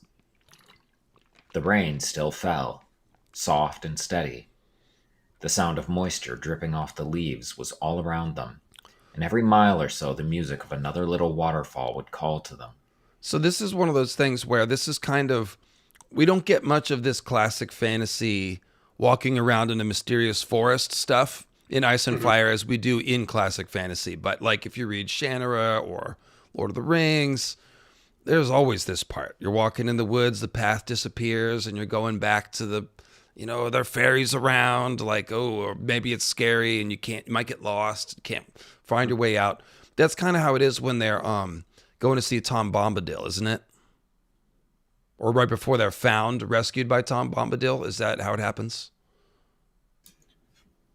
The rain still fell, soft and steady. The sound of moisture dripping off the leaves was all around them, and every mile or so the music of another little waterfall would call to them. So this is one of those things where this is kind of, we don't get much of this classic fantasy walking around in a mysterious forest stuff in Ice and Fire as we do in classic fantasy. But like if you read Shannara or Lord of the Rings, there's always this part. You're walking in the woods, the path disappears, and you're going back to the, you know, there are fairies around, like, oh, or maybe it's scary and you might get lost, can't find your way out. That's kind of how it is when they're going to see Tom Bombadil, isn't it? Or right before they're rescued by Tom Bombadil. Is that how it happens?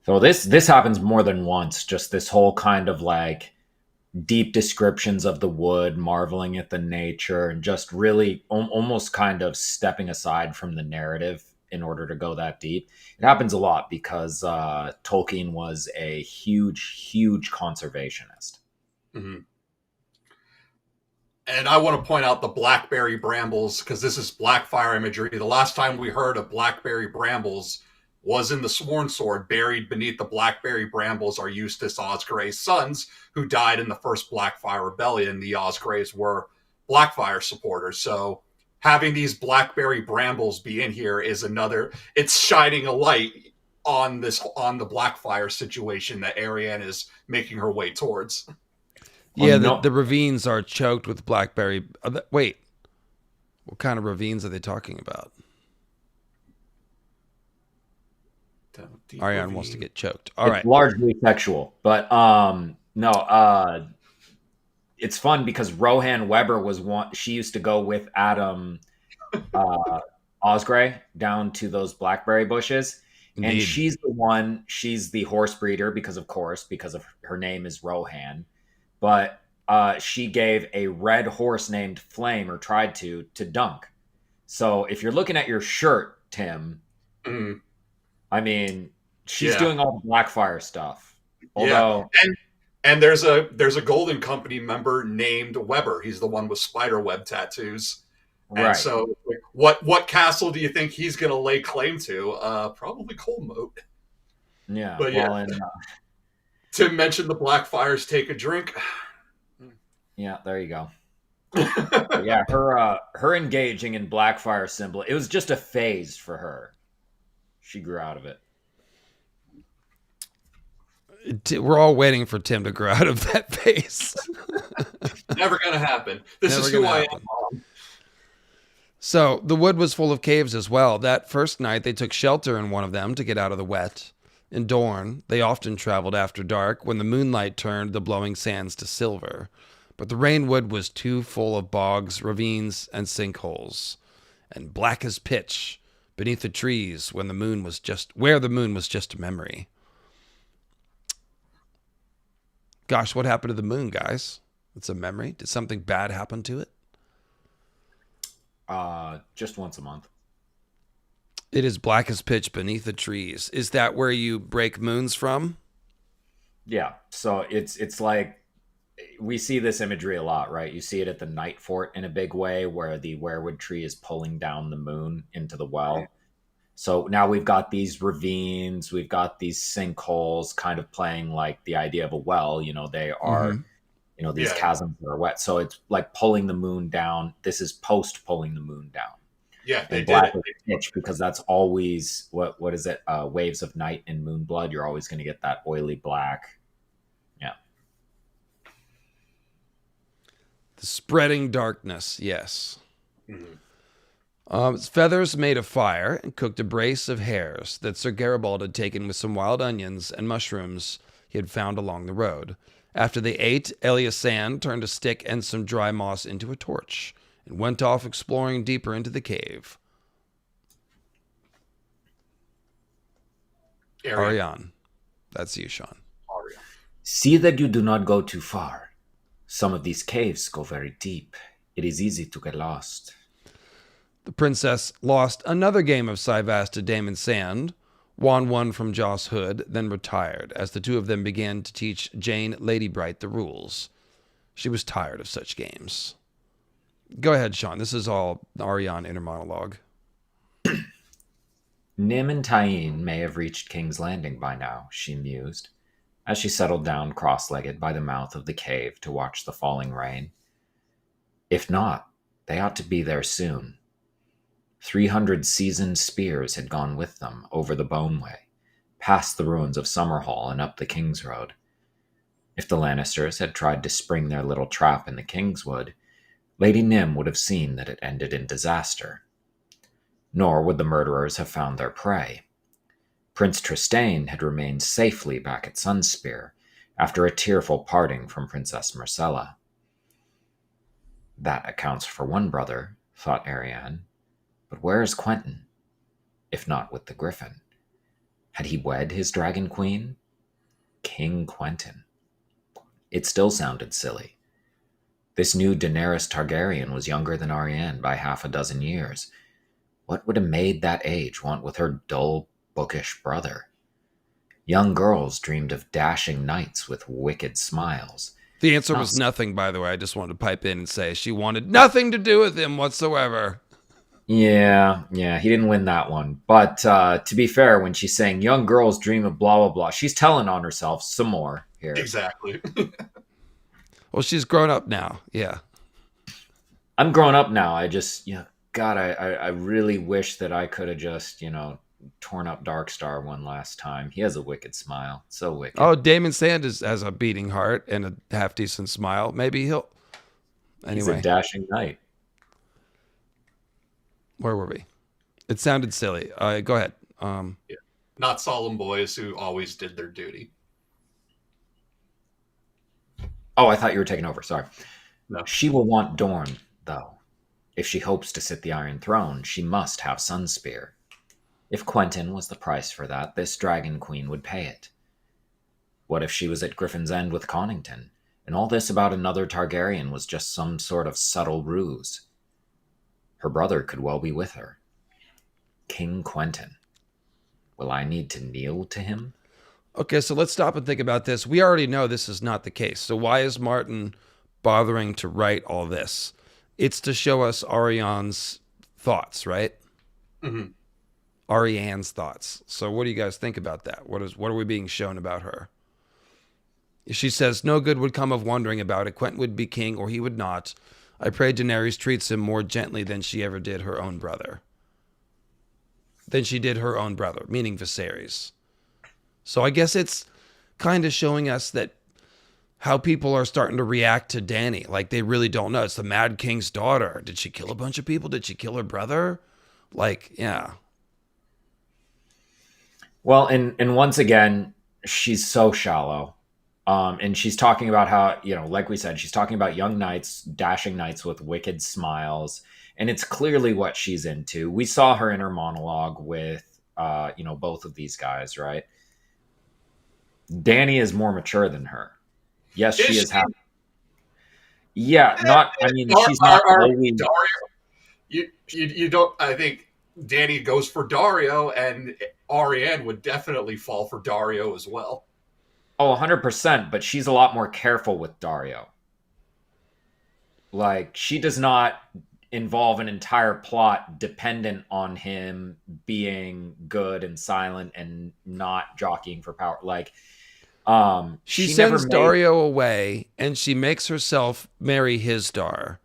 So this happens more than once, just this whole kind of like deep descriptions of the wood, marveling at the nature, and just really almost kind of stepping aside from the narrative in order to go that deep. It happens a lot because Tolkien was a huge conservationist. Mm-hmm. And I want to point out the blackberry brambles, because this is Blackfire imagery. The last time we heard of blackberry brambles was in the Sworn Sword. Buried beneath the blackberry brambles are Eustace Osgrey's sons, who died in the first Blackfire Rebellion. The Osgreys were Blackfire supporters. So having these blackberry brambles be in here is it's shining a light on the Blackfire situation that Arianne is making her way towards. Yeah, the ravines are choked with blackberry. Wait, what kind of ravines are they talking about? Arianne wants to get choked. All right. Largely sexual, but no. It's fun because Rohan Weber was one. She used to go with Adam Osgrey down to those blackberry bushes, Indeed. and she's the one. She's the horse breeder because of her name is Rohan. But she gave a red horse named Flame, or tried to Dunk. So if you're looking at your shirt, Tim, I mean, she's doing all the Blackfire stuff. Although, and there's a Golden Company member named Weber. He's the one with spider web tattoos. right? And so, what castle do you think he's going to lay claim to? Probably Colmote. Yeah. But well, Tim mentioned the Blackfires take a drink. Yeah, there you go. Yeah, her engaging in Blackfire symbol, it was just a phase for her. She grew out of it. We're all waiting for Tim to grow out of that phase. Never going to happen. This is who I am, Mom. So the wood was full of caves as well. That first night, they took shelter in one of them to get out of the wet. In Dorne, they often traveled after dark when the moonlight turned the blowing sands to silver. But the Rainwood was too full of bogs, ravines, and sinkholes, and black as pitch beneath the trees where the moon was just a memory. Gosh, what happened to the moon, guys? It's a memory. Did something bad happen to it? Just once a month. It is black as pitch beneath the trees. Is that where you break moons from? Yeah. So it's like, we see this imagery a lot, right? You see it at the Night Fort in a big way, where the weirwood tree is pulling down the moon into the well. Right. So now we've got these ravines, we've got these sinkholes kind of playing like the idea of a well. You know, they are, these chasms that are wet. So it's like pulling the moon down. This is post pulling the moon down. Yeah, they and did black it. Pitch, because that's always what is it? Waves of Night in Moonblood. You're always going to get that oily black. Yeah. The spreading darkness. Yes. Mm-hmm. Feathers made a fire and cooked a brace of hares that Sir Garibald had taken with some wild onions and mushrooms he had found along the road. After they ate, Eliasan turned a stick and some dry moss into a torch and went off exploring deeper into the cave. Arianne. That's you, Sean. See that you do not go too far. Some of these caves go very deep. It is easy to get lost. The princess lost another game of Cyvast to Damon Sand, won one from Joss Hood, then retired as the two of them began to teach Jane Ladybright the rules. She was tired of such games. Go ahead, Sean. This is all Arianne inner monologue. Nym and Tyene may have reached King's Landing by now, she mused, as she settled down cross-legged by the mouth of the cave to watch the falling rain. If not, they ought to be there soon. 300 seasoned spears had gone with them over the Boneway, past the ruins of Summerhall and up the King's Road. If the Lannisters had tried to spring their little trap in the Kingswood, Lady Nym would have seen that it ended in disaster. Nor would the murderers have found their prey. Prince Trystane had remained safely back at Sunspear after a tearful parting from Princess Myrcella. That accounts for one brother, thought Arianne. But where is Quentyn? If not with the Griffin. Had he wed his Dragon Queen? King Quentyn. It still sounded silly. This new Daenerys Targaryen was younger than Arianne by 6 years. What would a maid that age want with her dull, bookish brother? Young girls dreamed of dashing knights with wicked smiles. The answer was nothing, by the way. I just wanted to pipe in and say she wanted nothing to do with him whatsoever. Yeah, he didn't win that one. But to be fair, when she's saying young girls dream of blah, blah, blah, she's telling on herself some more here. Exactly. Well, she's grown up now. Yeah. I'm grown up now. I just, God, I really wish that I could have just, torn up Darkstar one last time. He has a wicked smile. So wicked. Oh, Damon Sand has a beating heart and a half-decent smile. Maybe he'll... Anyway. He's a dashing knight. Where were we? It sounded silly. Go ahead. Not solemn boys who always did their duty. Oh, I thought you were taking over. Sorry. No. She will want Dorne, though. If she hopes to sit the Iron Throne, she must have Sunspear. If Quentyn was the price for that, this Dragon Queen would pay it. What if she was at Griffin's End with Connington, and all this about another Targaryen was just some sort of subtle ruse? Her brother could well be with her. King Quentyn. Will I need to kneel to him? Okay, so let's stop and think about this. We already know this is not the case. So why is Martin bothering to write all this? It's to show us Arianne's thoughts, right? Mm-hmm. Arianne's thoughts. So what do you guys think about that? What are we being shown about her? She says, no good would come of wondering about it. Quentyn would be king or he would not. I pray Daenerys treats him more gently than she ever did her own brother. Meaning Viserys. So I guess it's kind of showing us that how people are starting to react to Dany. Like they really don't know. It's the Mad King's daughter. Did she kill a bunch of people? Did she kill her brother? Like, yeah. Well, and once again, she's so shallow. And she's talking about how, like we said, she's talking about young knights, dashing knights with wicked smiles. And it's clearly what she's into. We saw her in her monologue with, both of these guys, right? Dany is more mature than her. Yes, she is happy. Yeah, she's not always... Dario, you don't, I think Dany goes for Dario, and Arianne would definitely fall for Dario as well. Oh, 100%, but she's a lot more careful with Dario. Like, she does not involve an entire plot dependent on him being good and silent and not jockeying for power. Like, she sends Dario away, and she makes herself marry his Dar.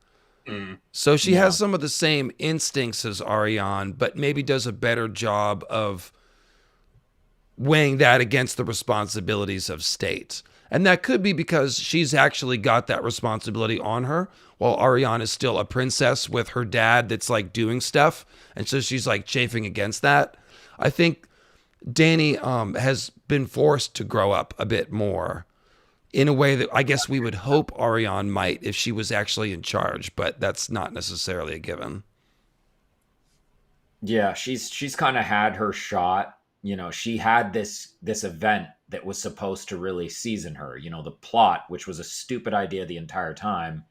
So she has some of the same instincts as Arianne, but maybe does a better job of weighing that against the responsibilities of state. And that could be because she's actually got that responsibility on her, while Arianne is still a princess with her dad that's like doing stuff. And so she's like chafing against that. I think Dany has been forced to grow up a bit more in a way that I guess we would hope Arianne might if she was actually in charge, but that's not necessarily a given. Yeah, she's kind of had her shot. You know, she had this event that was supposed to really season her. You know, the plot, which was a stupid idea the entire time,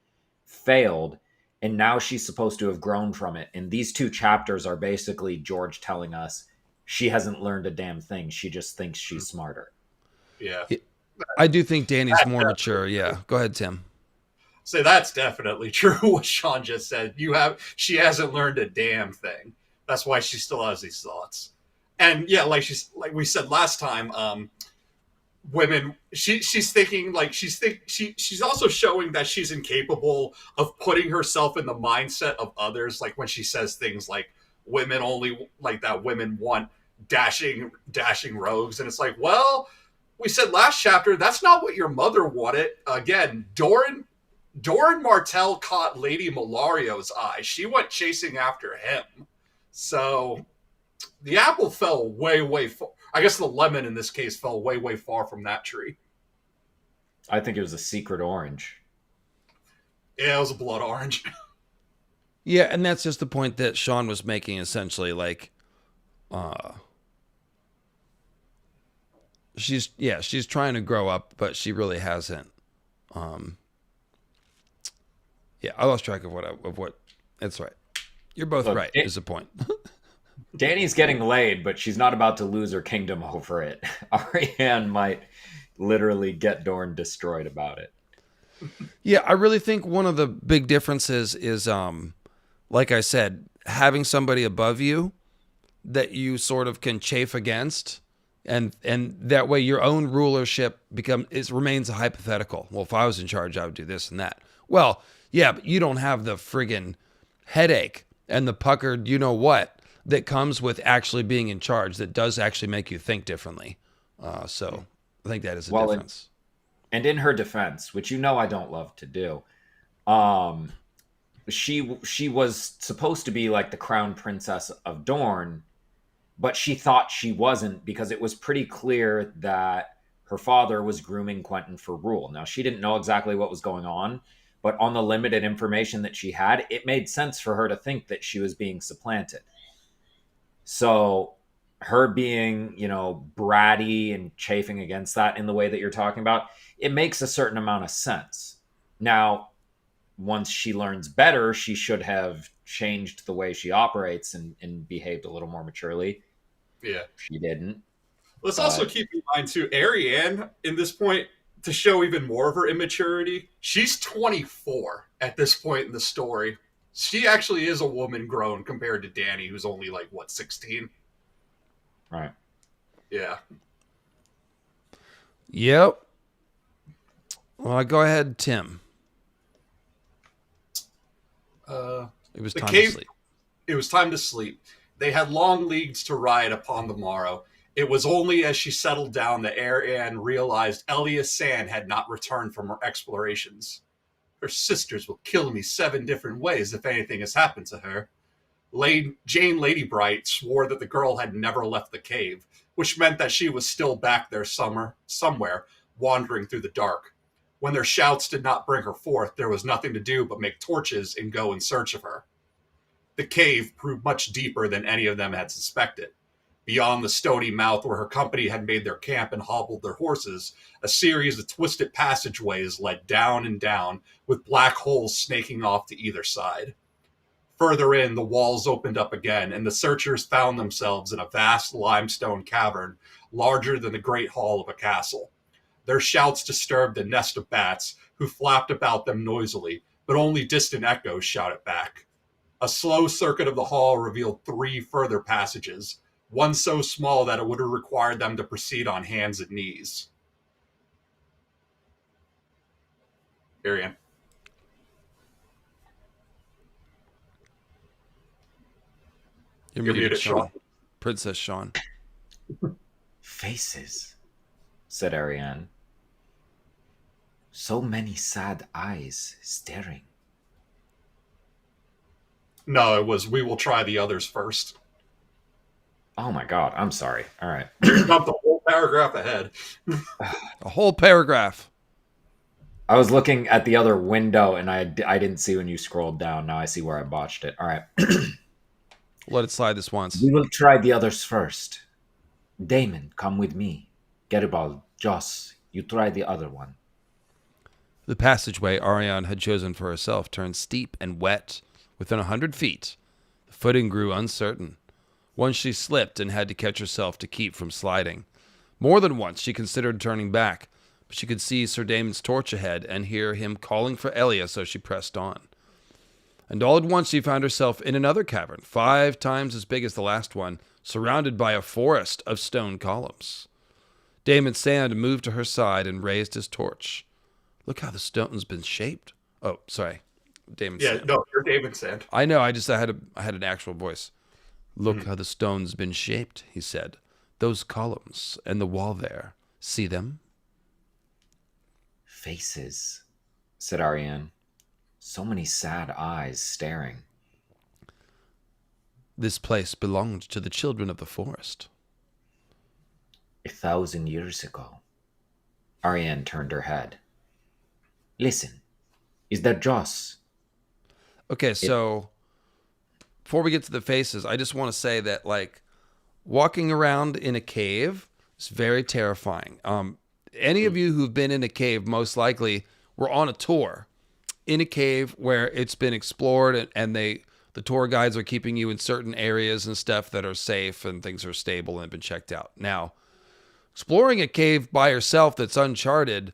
failed, and now she's supposed to have grown from it. And these two chapters are basically George telling us she hasn't learned a damn thing. She just thinks she's smarter. Yeah. I do think Dany's more mature. Yeah. Go ahead, Tim. So that's definitely true what Sean just said. She hasn't learned a damn thing. That's why she still has these thoughts. And yeah, like we said last time, women she's thinking like she's also showing that she's incapable of putting herself in the mindset of others, like when she says things like women only like that women want dashing rogues, and it's like, well, we said last chapter that's not what your mother wanted. Again, Doran Martell caught Lady Malario's eye. She went chasing after him. So the apple fell way far. I guess the lemon in this case fell way far from that tree. I think it was a secret orange. Yeah, it was a blood orange. Yeah, and that's just the point that Sean was making, essentially. Like, she's trying to grow up, but she really hasn't. Yeah, I lost track of what. That's right. You're both right. Is the point. Dany's getting laid, but she's not about to lose her kingdom over it. Arianne might literally get Dorne destroyed about it. Yeah, I really think one of the big differences is, like I said, having somebody above you that you sort of can chafe against, and that way your own rulership remains a hypothetical. Well, if I was in charge, I would do this and that. Well, yeah, but you don't have the friggin' headache and the puckered you-know-what that comes with actually being in charge, that does actually make you think differently. So I think that is a difference. And in her defense, which I don't love to do, she was supposed to be like the crown princess of Dorne, but she thought she wasn't, because it was pretty clear that her father was grooming Quentyn for rule. Now, she didn't know exactly what was going on, but on the limited information that she had, it made sense for her to think that she was being supplanted. So her being, bratty and chafing against that in the way that you're talking about, it makes a certain amount of sense. Now, once she learns better, she should have changed the way she operates and behaved a little more maturely. Yeah. She didn't. Let's also keep in mind, too, Arianne, in this point, to show even more of her immaturity, she's 24 at this point in the story. She actually is a woman grown compared to Dany, who's only 16? Right. Yeah. Yep. Well, go ahead, Tim. It was time to sleep. It was time to sleep. They had long leagues to ride upon the morrow. It was only as she settled down that Arianne realized Elia Sand had not returned from her explorations. Her sisters will kill me 7 different ways if anything has happened to her. Jane Ladybright swore that the girl had never left the cave, which meant that she was still back there somewhere, wandering through the dark. When their shouts did not bring her forth, there was nothing to do but make torches and go in search of her. The cave proved much deeper than any of them had suspected. Beyond the stony mouth where her company had made their camp and hobbled their horses, a series of twisted passageways led down and down, with black holes snaking off to either side. Further in, the walls opened up again, and the searchers found themselves in a vast limestone cavern, larger than the great hall of a castle. Their shouts disturbed a nest of bats, who flapped about them noisily, but only distant echoes shouted back. A slow circuit of the hall revealed 3 further passages, one so small that it would have required them to proceed on hands and knees. Arianne. You're muted, Sean. Princess Sean. Faces, said Arianne. So many sad eyes staring. No, it was, we will try the others first. Oh my god, I'm sorry. All right. You jumped a whole paragraph ahead. A whole paragraph. I was looking at the other window and I didn't see when you scrolled down. Now I see where I botched it. All right. Let it slide this once. We will try the others first. Damon, come with me. Garibald, Joss, you try the other one. The passageway Arianne had chosen for herself turned steep and wet within 100 feet. The footing grew uncertain. Once she slipped and had to catch herself to keep from sliding. More than once she considered turning back, but she could see Sir Damon's torch ahead and hear him calling for Elia, so she pressed on. And all at once she found herself in another cavern, 5 times as big as the last one, surrounded by a forest of stone columns. Damon Sand moved to her side and raised his torch. Look how the stone's been shaped. Oh, sorry. Damon Sand. Yeah, no, you're David Sand. I know, I had an actual voice. Look how the stone's been shaped, he said. Those columns and the wall there. See them? Faces, said Arianne. So many sad eyes staring. This place belonged to the children of the forest. 1,000 years ago. Arianne turned her head. Listen, is that Joss? Okay, so before we get to the faces, I just want to say that, like, walking around in a cave is very terrifying. Any of you who've been in a cave, most likely, were on a tour in a cave where it's been explored, and the tour guides are keeping you in certain areas and stuff that are safe and things are stable and have been checked out. Now, exploring a cave by yourself that's uncharted,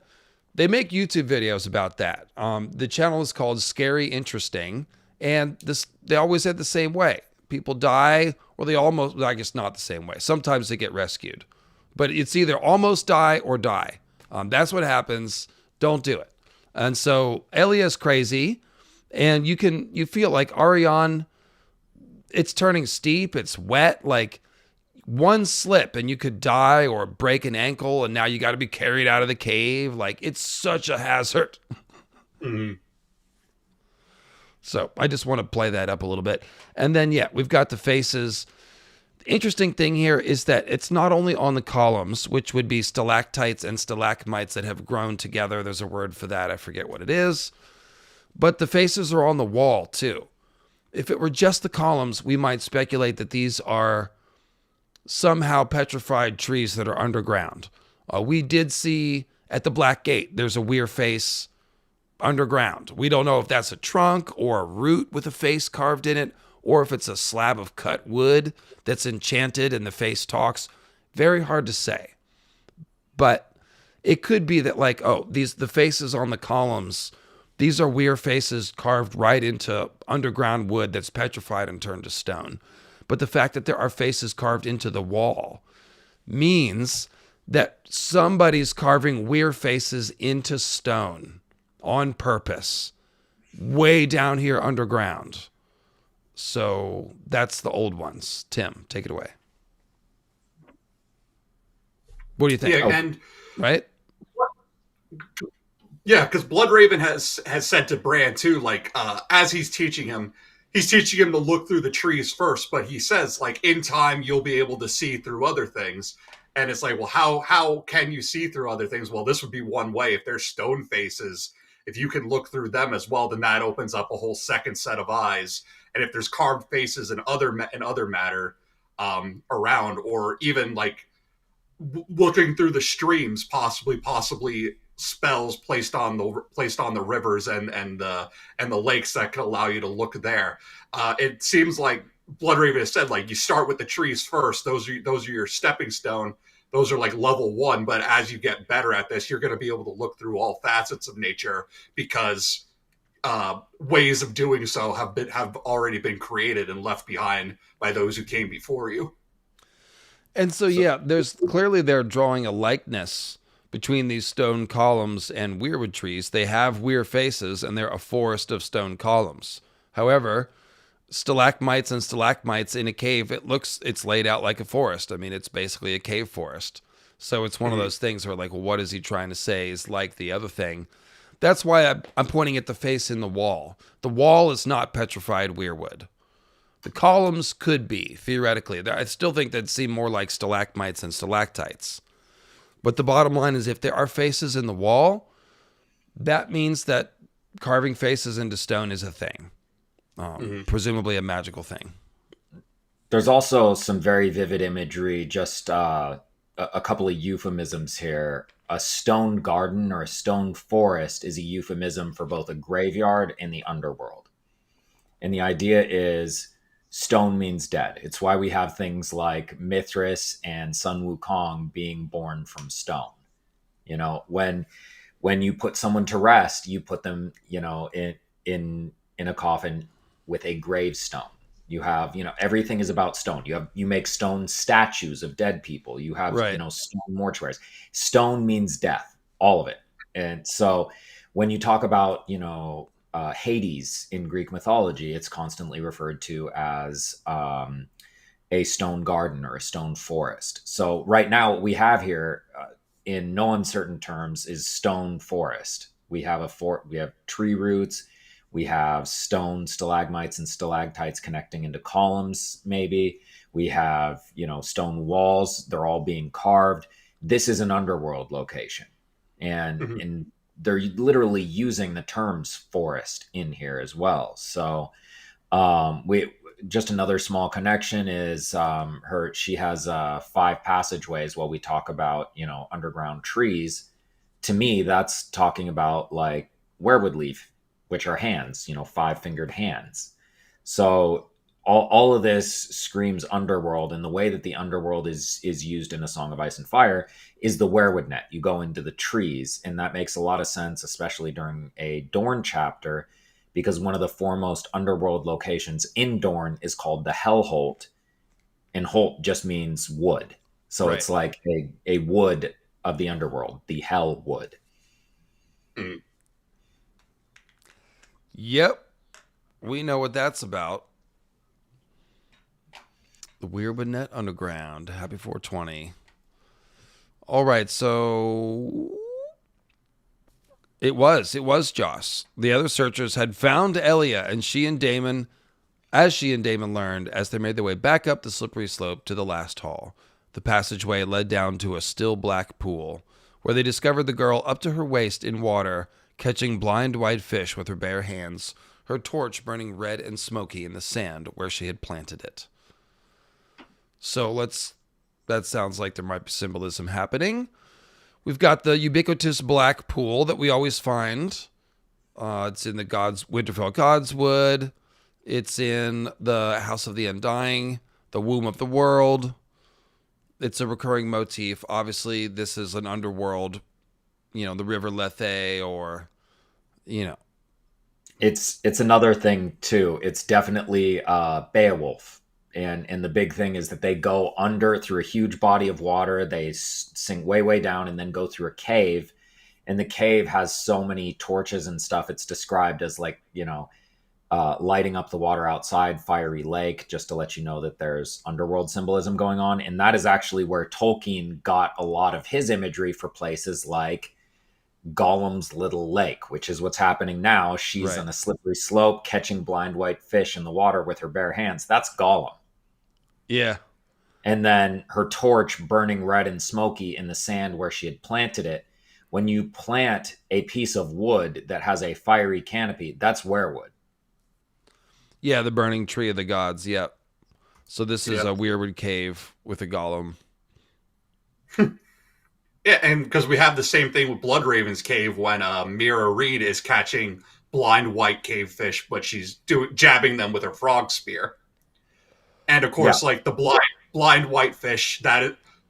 they make YouTube videos about that. The channel is called Scary Interesting, and they always end the same way. People die, or they almost, I guess not the same way. Sometimes they get rescued. But it's either almost die or die. That's what happens. Don't do it. And so Elia's crazy, and you feel like Arianne, it's turning steep, it's wet, like one slip and you could die or break an ankle, and now you got to be carried out of the cave. Like, it's such a hazard. Mm-hmm. So I just want to play that up a little bit. And then, yeah, we've got the faces. The interesting thing here is that it's not only on the columns, which would be stalactites and stalagmites that have grown together. There's a word for that. I forget what it is. But the faces are on the wall, too. If it were just the columns, we might speculate that these are somehow petrified trees that are underground. We did see at the Black Gate, there's a weir face underground. We don't know if that's a trunk or a root with a face carved in it, or if it's a slab of cut wood that's enchanted and the face talks. Very hard to say. But it could be that, like, the faces on the columns, these are weir faces carved right into underground wood that's petrified and turned to stone. But the fact that there are faces carved into the wall means that somebody's carving weir faces into stone on purpose, way down here underground. So that's the old ones. Tim, take it away. What do you think? Yeah, and right? Yeah, because Bloodraven has said to Bran too, like, as he's teaching him to look through the trees first, but he says, like, in time you'll be able to see through other things. And it's like, well, how can you see through other things? Well, this would be one way. If there's stone faces, if you can look through them as well, then that opens up a whole second set of eyes. And if there's carved faces and other matter around, or even like looking through the streams, possibly spells placed on the rivers and the lakes that could allow you to look there. It seems like Bloodraven has said, like, you start with the trees first. Those are your stepping stone. Those are like level 1. But as you get better at this, you're going to be able to look through all facets of nature, because ways of doing so have already been created and left behind by those who came before you. And so yeah, there's clearly they're drawing a likeness between these stone columns and weirwood trees. They have weir faces, and they're a forest of stone columns. However, stalagmites and stalagmites in a cave, it's laid out like a forest. I mean, it's basically a cave forest. So it's one of those things where, like, what is he trying to say is like the other thing. That's why I'm pointing at the face in the wall. The wall is not petrified weirwood. The columns could be, theoretically. I still think they'd seem more like stalagmites and stalactites. But the bottom line is, if there are faces in the wall, that means that carving faces into stone is a thing. Presumably a magical thing. There's also some very vivid imagery, just a couple of euphemisms here. A stone garden or a stone forest is a euphemism for both a graveyard and the underworld. And the idea is stone means dead. It's why we have things like Mithras and Sun Wukong being born from stone. You know, when you put someone to rest, you put them, you know, in a coffin with a gravestone. You have, you know, everything is about stone. You make stone statues of dead people. You have, Right. you know, stone mortuaries. Stone means death, all of it. And so when you talk about, you know, Hades in Greek mythology, it's constantly referred to as a stone garden or a stone forest. So right now, what we have here, in no uncertain terms, is stone forest. We have we have tree roots. We have stone stalagmites and stalactites connecting into columns, maybe. We have, you know, stone walls. They're all being carved. This is an underworld location. And they're literally using the terms forest in here as well. So we just another small connection is she has 5 passageways while we talk about, you know, underground trees. To me, that's talking about like weirwood leaf, which are hands, you know, 5-fingered hands. So all of this screams underworld, and the way that the underworld is used in A Song of Ice and Fire is the weirwood net. You go into the trees, and that makes a lot of sense, especially during a Dorne chapter, because one of the foremost underworld locations in Dorne is called the Hellholt, and Holt just means wood. So Right. it's like a wood of the underworld, the Hell wood. Yep. We know what that's about. The Weirwood Net Underground. Happy 420. All right, so it was Joss. The other searchers had found Elia, and she and Damon learned as they made their way back up the slippery slope to the last hall. The passageway led down to a still black pool, where they discovered the girl up to her waist in water, catching blind white fish with her bare hands, her torch burning red and smoky in the sand where she had planted it. So that sounds like there might be symbolism happening. We've got the ubiquitous black pool that we always find. It's in the Winterfell Godswood. It's in the House of the Undying, the Womb of the World. It's a recurring motif. Obviously, this is an underworld, you know, the River Lethe, or, you know. It's another thing too. It's definitely Beowulf. And the big thing is that they go under through a huge body of water. They sink way, way down and then go through a cave. And the cave has so many torches and stuff. It's described as like, you know, lighting up the water outside, fiery lake, just to let you know that there's underworld symbolism going on. And that is actually where Tolkien got a lot of his imagery for places like Gollum's Little Lake, which is what's happening now. She's Right. on a slippery slope catching blind white fish in the water with her bare hands. That's Gollum. Yeah. And then her torch burning red and smoky in the sand where she had planted it. When you plant a piece of wood that has a fiery canopy, that's weirwood. Yeah, the burning tree of the gods. Yep. So this is a weirwood cave with a golem. Yeah, and because we have the same thing with Bloodraven's cave when Mira Reed is catching blind white cave fish, but she's jabbing them with her frog spear. And of course, like the blind white fish,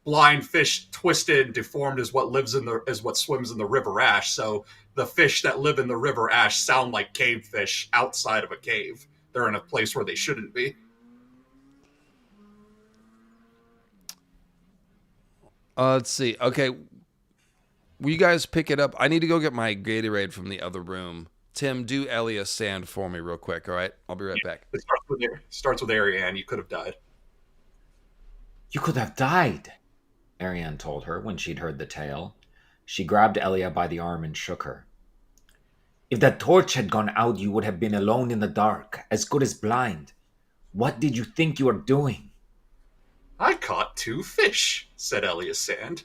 blind fish twisted and deformed is what swims in the river ash. So the fish that live in the river ash sound like cave fish outside of a cave. They're in a place where they shouldn't be. Let's see. Okay. Will you guys pick it up? I need to go get my Gatorade from the other room. Tim, do Elia sand for me real quick, all right? I'll be right back. It starts with Arianne. You could have died. You could have died. Arianne told her when she'd heard the tale. She grabbed Elia by the arm and shook her. If that torch had gone out, you would have been alone in the dark, as good as blind. What did you think you were doing? I caught 2 fish, said Elia Sand.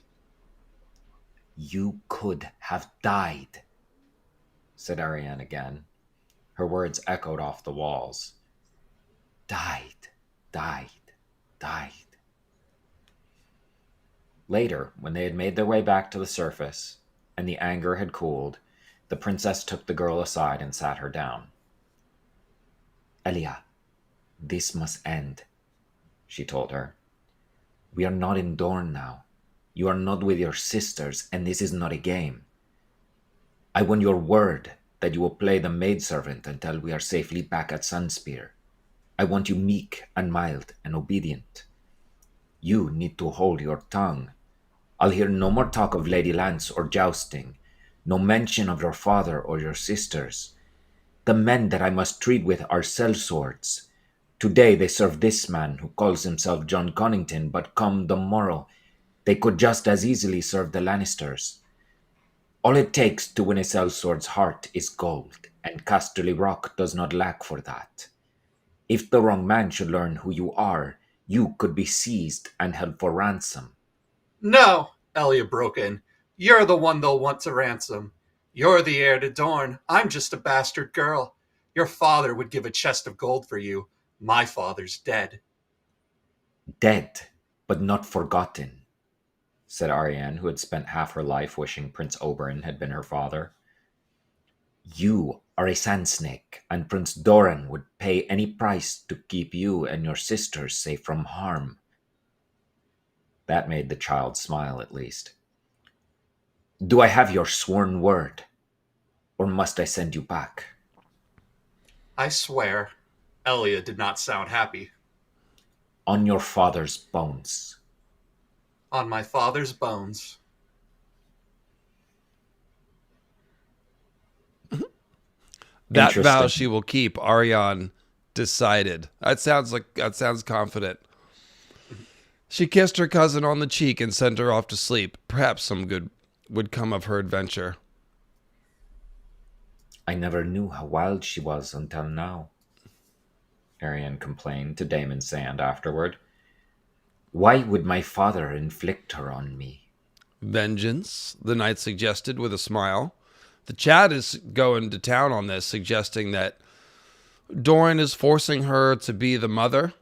You could have died, said Arianne again. Her words echoed off the walls. Died, died, died. Later, when they had made their way back to the surface, and the anger had cooled, the princess took the girl aside and sat her down. Elia, this must end, she told her. We are not in Dorne now. You are not with your sisters, and this is not a game. I want your word that you will play the maidservant until we are safely back at Sunspear. I want you meek and mild and obedient. You need to hold your tongue. I'll hear no more talk of Lady Lance or jousting, no mention of your father or your sisters. The men that I must treat with are sellswords. Today they serve this man who calls himself John Connington, but come the morrow, they could just as easily serve the Lannisters. All it takes to win a sellsword's heart is gold, and Casterly Rock does not lack for that. If the wrong man should learn who you are, you could be seized and held for ransom. No, Elia broke in. You're the one they'll want to ransom. You're the heir to Dorne. I'm just a bastard girl. Your father would give a chest of gold for you. My father's dead. Dead, but not forgotten, said Arianne, who had spent half her life wishing Prince Oberyn had been her father. You are a sand snake, and Prince Doran would pay any price to keep you and your sisters safe from harm. That made the child smile, at least. Do I have your sworn word, or must I send you back? I swear. Elia did not sound happy. On your father's bones. On my father's bones. That vow she will keep, Arianne decided. That sounds confident. She kissed her cousin on the cheek and sent her off to sleep. Perhaps some good would come of her adventure. I never knew how wild she was until now, Arianne complained to Daemon Sand afterward. Why would my father inflict her on me? Vengeance, the knight suggested with a smile. The chat is going to town on this, suggesting that Doran is forcing her to be the mother,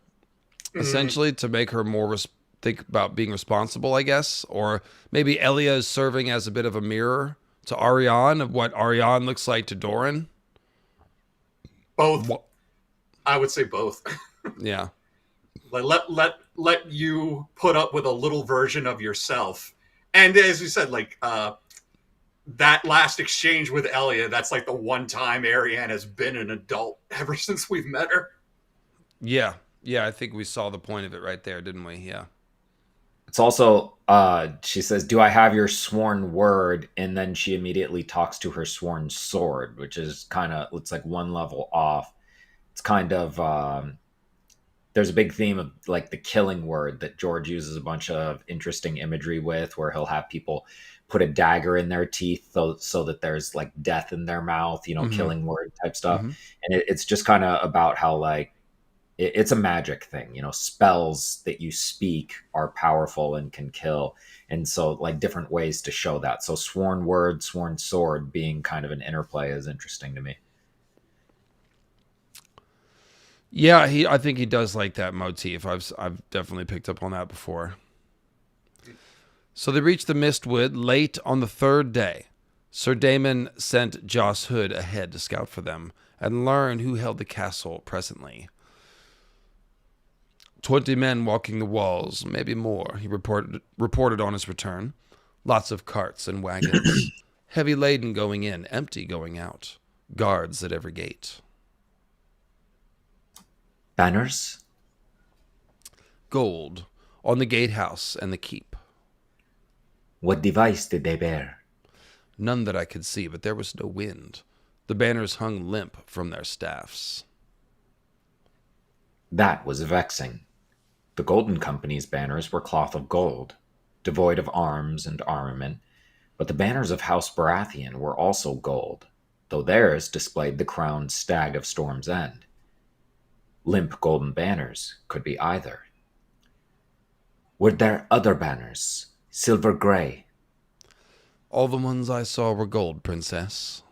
essentially, to make her more think about being responsible, I guess. Or maybe Elia is serving as a bit of a mirror to Arianne of what Arianne looks like to Doran. Both. I would say both. Yeah. Like let you put up with a little version of yourself. And as you said, like that last exchange with Elia, that's like the one time Arianne has been an adult ever since we've met her. Yeah. Yeah, I think we saw the point of it right there, didn't we? Yeah. It's also, she says, do I have your sworn word? And then she immediately talks to her sworn sword, which is kind of, it's like one level off. It's kind of, there's a big theme of like the killing word that George uses a bunch of interesting imagery with, where he'll have people put a dagger in their teeth so that there's like death in their mouth, killing word type stuff. And it's just kind of about how like, it's a magic thing, spells that you speak are powerful and can kill. And so like different ways to show that. So sworn word, sworn sword being kind of an interplay is interesting to me. Yeah, I think he does like that motif. I've definitely picked up on that before. So they reached the Mistwood late on the third day. Sir Daemon sent Joss Hood ahead to scout for them and learn who held the castle presently. 20 men walking the walls, maybe more, he reported on his return. Lots of carts and wagons. Heavy laden going in, empty going out. Guards at every gate. Banners? Gold on the gatehouse and the keep. What device did they bear? None that I could see, but there was no wind. The banners hung limp from their staffs. That was vexing. The Golden Company's banners were cloth of gold. devoid of arms and armament, but the banners of House Baratheon were also gold, though theirs displayed the crowned stag of Storm's End. Limp golden banners could be either. Were there other banners, silver gray? All the ones I saw were gold, Princess.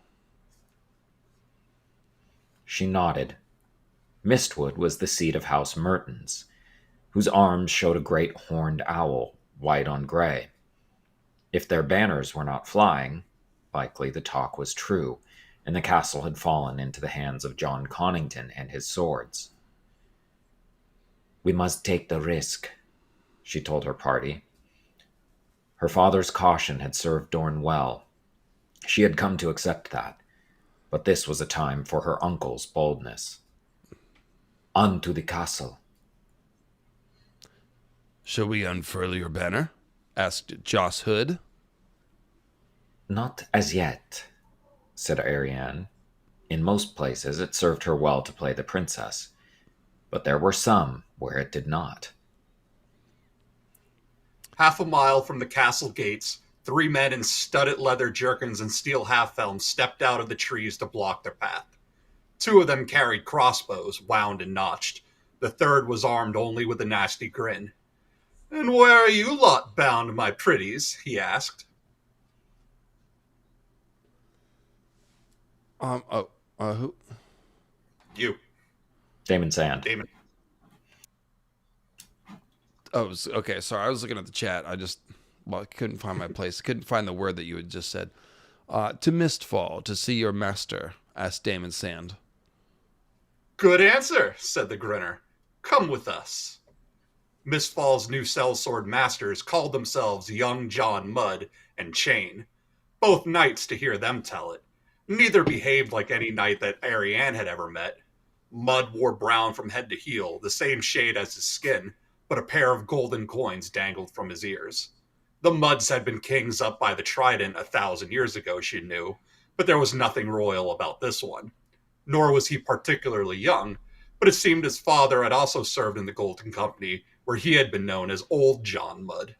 She nodded. Mistwood was the seat of House Mertens, whose arms showed a great horned owl, white on gray. If their banners were not flying, likely the talk was true, and the castle had fallen into the hands of John Connington and his swords. We must take the risk, she told her party. Her father's caution had served Dorne well. She had come to accept that, but this was a time for her uncle's boldness. On to the castle. Shall we unfurl your banner? Asked Joss Hood. Not as yet, said Arianne. In most places it served her well to play the princess, but there were some where it did not. Half a mile from the castle gates, 3 men in studded leather jerkins and steel half-helms stepped out of the trees to block their path. 2 of them carried crossbows, wound and notched. The third was armed only with a nasty grin. "And where are you lot bound, my pretties?" he asked. Who? You, Daemon Sand. Damon. Oh, okay. Sorry, I was looking at the chat. I couldn't find my place. Couldn't find the word that you had just said. To Mistfall, to see your master, asked Daemon Sand. "Good answer," said the grinner. "Come with us." Mistfall's new sellsword masters called themselves Young John Mudd and Chain. Both knights to hear them tell it. Neither behaved like any knight that Arianne had ever met. Mudd wore brown from head to heel, the same shade as his skin, but a pair of golden coins dangled from his ears. The Mudds had been kings up by the Trident 1,000 years ago, she knew, but there was nothing royal about this one. Nor was he particularly young, but it seemed his father had also served in the Golden Company, where he had been known as Old John Mudd.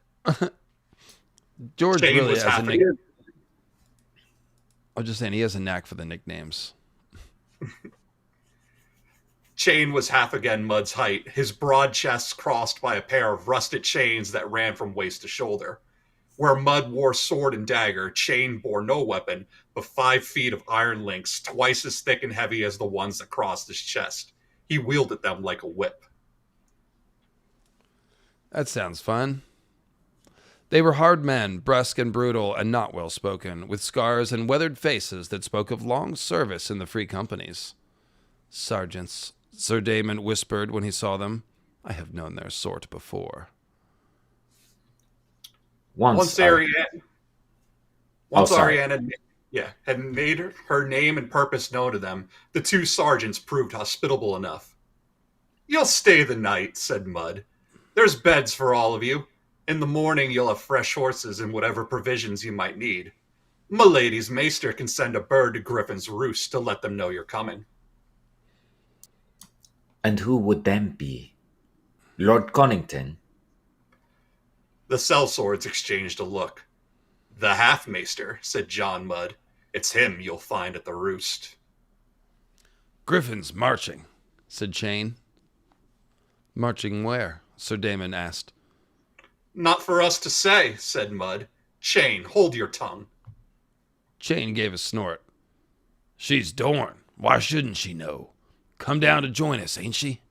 George Chain really was has a half nickname. I'm just saying, he has a knack for the nicknames. Chain was half again Mudd's height, his broad chest crossed by a pair of rusted chains that ran from waist to shoulder. Where Mudd wore sword and dagger, Chain bore no weapon, but 5 feet of iron links, twice as thick and heavy as the ones that crossed his chest. He wielded them like a whip. That sounds fun. They were hard men, brusque and brutal, and not well spoken, with scars and weathered faces that spoke of long service in the free companies. Sergeants, Sir Daemon whispered when he saw them. I have known their sort before. Once Arianne had made her name and purpose known to them, the 2 sergeants proved hospitable enough. "You'll stay the night," said Mudd. "There's beds for all of you. In the morning you'll have fresh horses and whatever provisions you might need. Milady's maester can send a bird to Griffin's Roost to let them know you're coming." And who would them be? Lord Connington? The sellswords exchanged a look. "The half-maester," said John Mudd. "It's him you'll find at the Roost." Griffin's marching, said Chain. Marching where? Sir Daemon asked. "Not for us to say," said Mudd. "Chain, hold your tongue." Chain gave a snort. She's Dorne. Why shouldn't she know? Come down to join us, ain't she?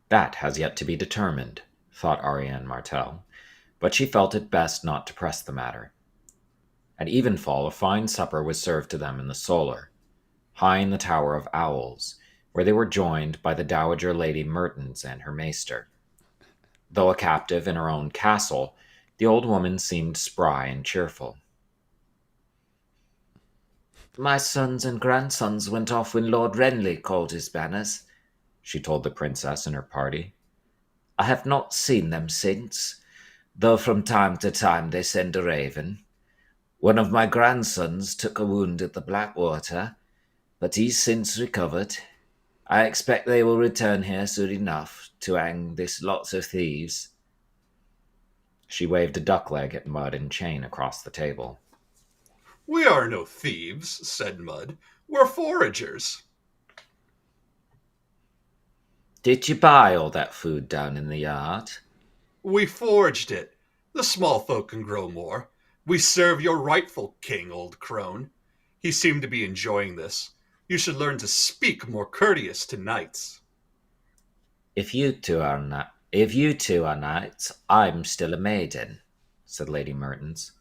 That has yet to be determined, thought Arianne Martell, but she felt it best not to press the matter. At evenfall, a fine supper was served to them in the Solar, high in the Tower of Owls, where they were joined by the Dowager Lady Mertens and her maester. Though a captive in her own castle, the old woman seemed spry and cheerful. "My sons and grandsons went off when Lord Renly called his banners," she told the princess and her party. "I have not seen them since, though from time to time they send a raven. One of my grandsons took a wound at the Blackwater, but he's since recovered." I expect they will return here soon enough to hang this lots of thieves. She waved a duck leg at Mud and Chain across the table. We are no thieves, said Mud. We're foragers. Did you buy all that food down in the yard? We foraged it. The small folk can grow more. We serve your rightful king, old crone. He seemed to be enjoying this. You should learn to speak more courteous to knights. If you two are knights, I'm still a maiden, said Lady Mertens,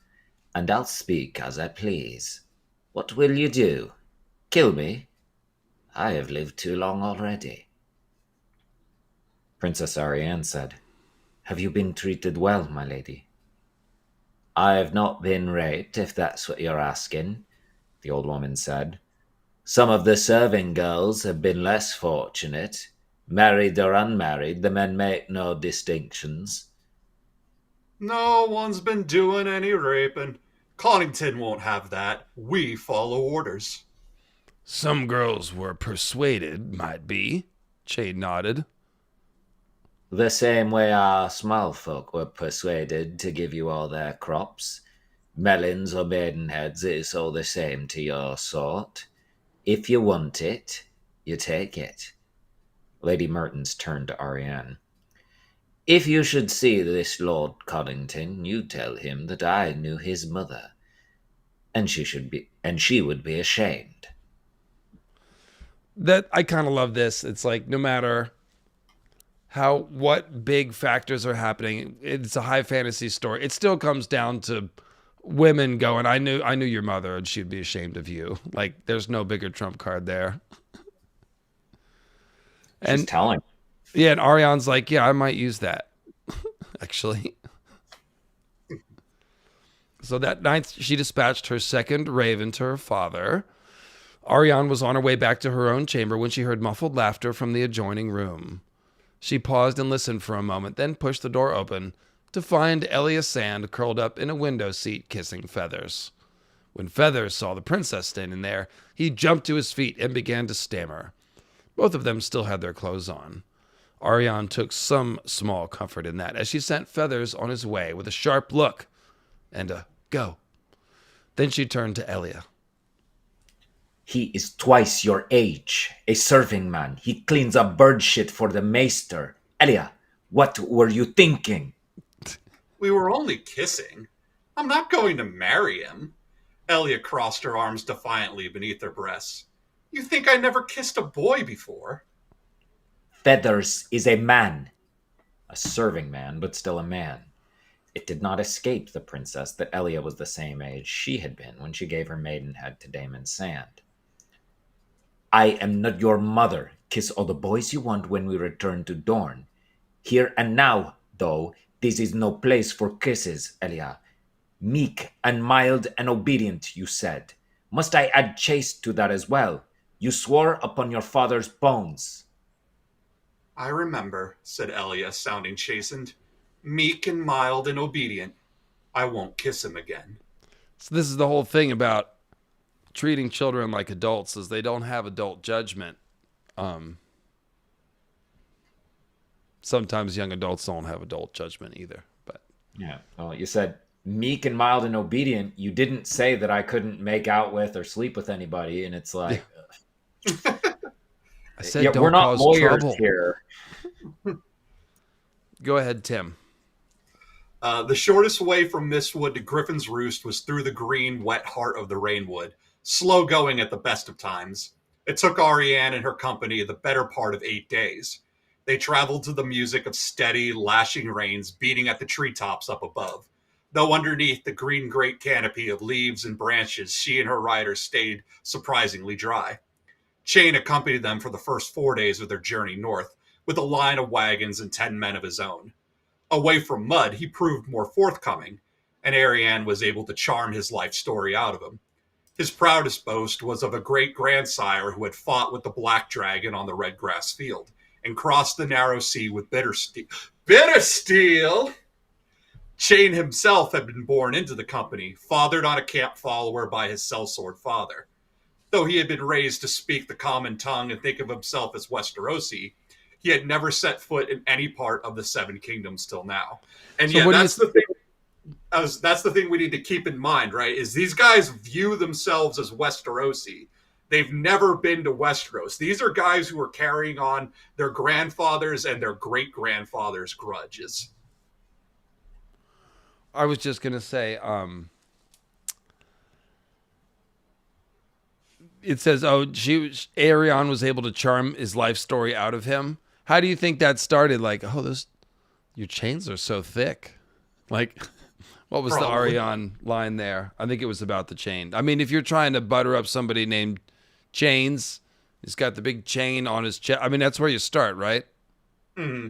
and I'll speak as I please. What will you do? Kill me? I have lived too long already. Princess Arianne said, Have you been treated well, my lady? I have not been raped, if that's what you're asking, the old woman said. Some of the serving girls have been less fortunate. Married or unmarried, the men make no distinctions. No one's been doing any raping. Connington won't have that. We follow orders. Some girls were persuaded, might be. Chain nodded. The same way our small folk were persuaded to give you all their crops. Melons or maidenheads, it's all the same to your sort. If you want it, you take it. Lady Mertens turned to Arianne. If you should see this Lord Connington, you tell him that I knew his mother, and she would be ashamed. That I kind of love this. It's like no matter what big factors are happening, it's a high fantasy story. It still comes down to women going, I knew your mother and she'd be ashamed of you. Like there's no bigger trump card there. She's telling. Yeah, and Ariane's like, yeah, I might use that. Actually. So that night she dispatched her second raven to her father. Arianne was on her way back to her own chamber when she heard muffled laughter from the adjoining room. She paused and listened for a moment, then pushed the door open to find Elia Sand curled up in a window seat kissing Feathers. When Feathers saw the princess standing there, he jumped to his feet and began to stammer. Both of them still had their clothes on. Arianne took some small comfort in that as she sent Feathers on his way with a sharp look and a go. Then she turned to Elia. He is twice your age, a serving man. He cleans up bird shit for the maester. Elia, what were you thinking? We were only kissing. I'm not going to marry him. Elia crossed her arms defiantly beneath her breasts. You think I never kissed a boy before? Feathers is a man. A serving man, but still a man. It did not escape the princess that Elia was the same age she had been when she gave her maidenhead to Damon Sand. I am not your mother. Kiss all the boys you want when we return to Dorne. Here and now, though, this is no place for kisses, Elia. Meek and mild and obedient, you said. Must I add chaste to that as well? You swore upon your father's bones. I remember, said Elia, sounding chastened. Meek and mild and obedient. I won't kiss him again. So this is the whole thing about treating children like adults, is they don't have adult judgment. Sometimes young adults don't have adult judgment either. But yeah, well, you said meek and mild and obedient. You didn't say that I couldn't make out with or sleep with anybody, and it's like, I said, yeah, don't we're not cause lawyers trouble here. Go ahead, Tim. The shortest way from Mistwood to Griffin's Roost was through the green, wet heart of the Rainwood, slow going at the best of times. It took Arianne and her company the better part of 8 days. They traveled to the music of steady, lashing rains beating at the treetops up above, though underneath the green great canopy of leaves and branches she and her riders stayed surprisingly dry. Chain accompanied them for the first 4 days of their journey north, with a line of wagons and 10 men of his own. Away from Mud, he proved more forthcoming, and Arianne was able to charm his life story out of him. His proudest boast was of a great-grandsire who had fought with the Black Dragon on the red grass field and crossed the narrow sea with bitter steel. Bitter steel! Chain himself had been born into the company, fathered on a camp follower by his sellsword father. Though he had been raised to speak the common tongue and think of himself as Westerosi, he had never set foot in any part of the Seven Kingdoms till now. And So yeah, what do you that's the thing. That's the thing we need to keep in mind, right? Is these guys view themselves as Westerosi. They've never been to Westeros. These are guys who are carrying on their grandfathers and their great grandfathers' grudges. I was just gonna say, it says, "Oh, Arianne was able to charm his life story out of him." How do you think that started? Like, oh, your chains are so thick. Like, what was Probably. the Arianne line there? I think it was about the chain. I mean, if you're trying to butter up somebody named Chains, he's got the big chain on his chest. I mean, that's where you start, right? Mm-hmm.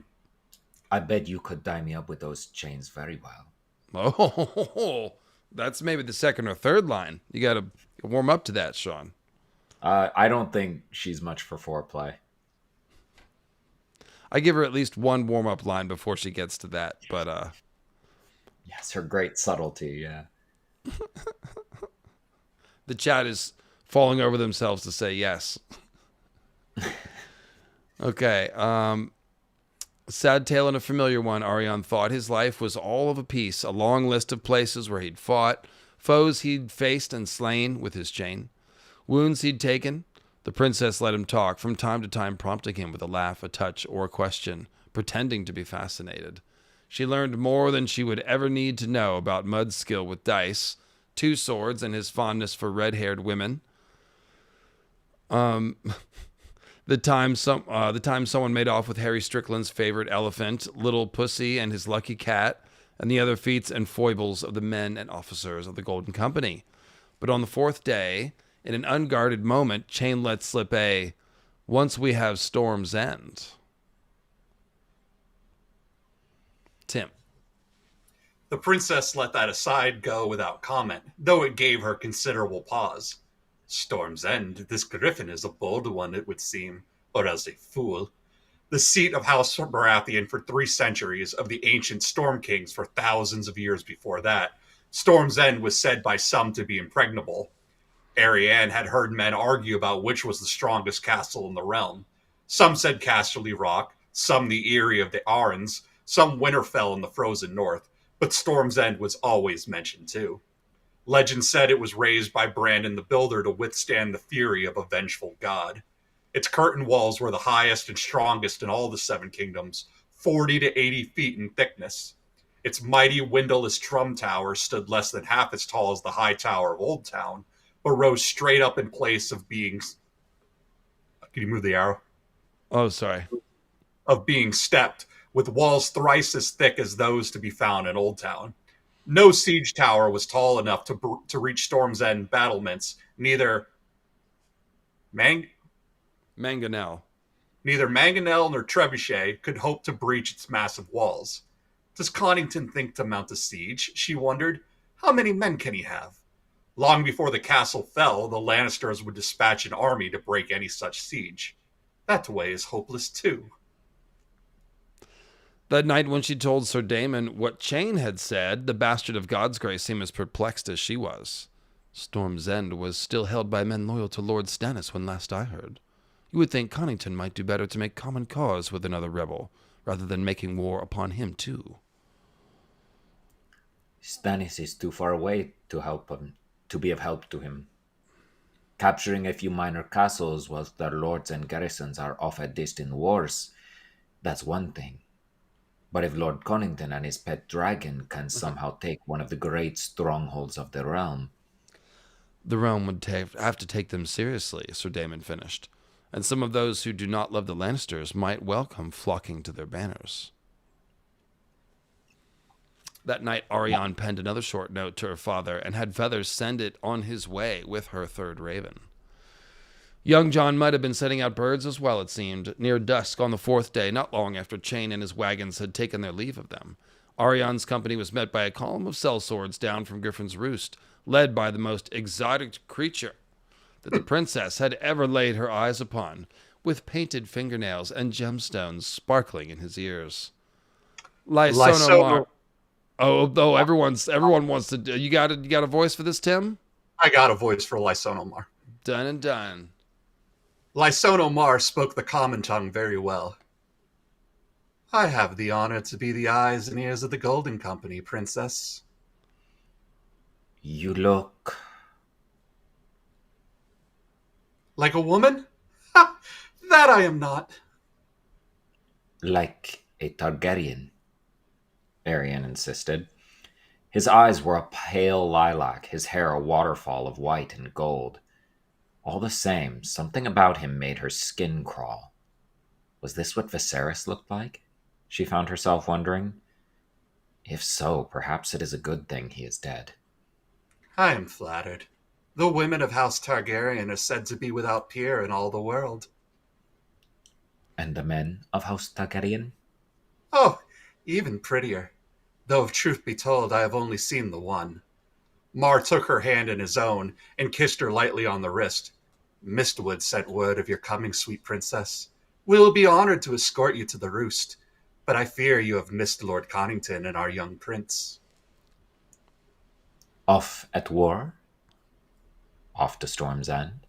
I bet you could tie me up with those chains very well. Oh, that's maybe the second or third line. You got to warm up to that, Sean. I don't think she's much for foreplay. I give her at least one warm up line before she gets to that. But Yes, her great subtlety, yeah. the chat is falling over themselves to say yes. Okay. Sad tale and a familiar one. Arianne thought his life was all of a piece, a long list of places where he'd fought, foes he'd faced and slain with his chain, wounds he'd taken. The princess let him talk, from time to time prompting him with a laugh, a touch, or a question, pretending to be fascinated. She learned more than she would ever need to know about Mudd's skill with dice, 2 swords, and his fondness for red-haired women. The time someone made off with Harry Strickland's favorite elephant, Little Pussy, and his lucky cat, and the other feats and foibles of the men and officers of the Golden Company. But on the 4th day, in an unguarded moment, Chain let slip a, "Once we have Storm's End." Tim. The princess let that aside go without comment, though it gave her considerable pause. Storm's End, this griffin is a bold one, it would seem, or else a fool. The seat of House Baratheon for 3 centuries, of the ancient Storm Kings for thousands of years before that, Storm's End was said by some to be impregnable. Arianne had heard men argue about which was the strongest castle in the realm. Some said Casterly Rock, some the Eyrie of the Arrens, some Winterfell in the frozen north, but Storm's End was always mentioned too. Legend said it was raised by Brandon the Builder to withstand the fury of a vengeful god. Its curtain walls were the highest and strongest in all the 7 kingdoms, 40 to 80 feet in thickness. Its mighty windowless trum tower stood less than half as tall as the high tower of Old Town, but rose straight up in place of being... Can you move the arrow? Oh, sorry. Of being stepped, with walls thrice as thick as those to be found in Old Town. No siege tower was tall enough to reach Storm's End battlements. Neither Mangonel. Neither Mangonel nor Trebuchet could hope to breach its massive walls. Does Connington think to mount a siege? She wondered. How many men can he have? Long before the castle fell, the Lannisters would dispatch an army to break any such siege. That way is hopeless too. That night when she told Sir Daemon what Chain had said, the bastard of Godsgrave seemed as perplexed as she was. Storm's End was still held by men loyal to Lord Stannis when last I heard. You would think Connington might do better to make common cause with another rebel, rather than making war upon him too. Stannis is too far away to be of help to him. Capturing a few minor castles whilst their lords and garrisons are off at distant wars, that's one thing. But if Lord Connington and his pet dragon can somehow take one of the great strongholds of the realm... The realm would have to take them seriously, Sir Daemon finished, and some of those who do not love the Lannisters might well come flocking to their banners. That night, Arianne penned another short note to her father and had Feathers send it on his way with her 3rd raven. Young John Mudd had been setting out birds as well, it seemed, near dusk on the 4th day, not long after Chain and his wagons had taken their leave of them. Arianne's company was met by a column of sellswords down from Griffin's Roost, led by the most exotic creature that the princess had ever laid her eyes upon, with painted fingernails and gemstones sparkling in his ears. Lysonomar. Oh, everyone wants to. You got a voice for this, Tim? I got a voice for Lysonomar. Done and done. Lysono Mar spoke the common tongue very well. I have the honor to be the eyes and ears of the Golden Company, Princess. You look Like a woman? Ha! That I am not. like a Targaryen, Arianne insisted. His eyes were a pale lilac, his hair a waterfall of white and gold. All the same, something about him made her skin crawl. Was this what Viserys looked like? She found herself wondering. If so, perhaps it is a good thing he is dead. I am flattered. The women of House Targaryen are said to be without peer in all the world. And the men of House Targaryen? Oh, even prettier. Though if truth be told, I have only seen the one. Mar took her hand in his own and kissed her lightly on the wrist. Mistwood sent word of your coming, sweet princess. We will be honored to escort you to the roost, but I fear you have missed Lord Connington and our young prince. Off at war? Off to Storm's End?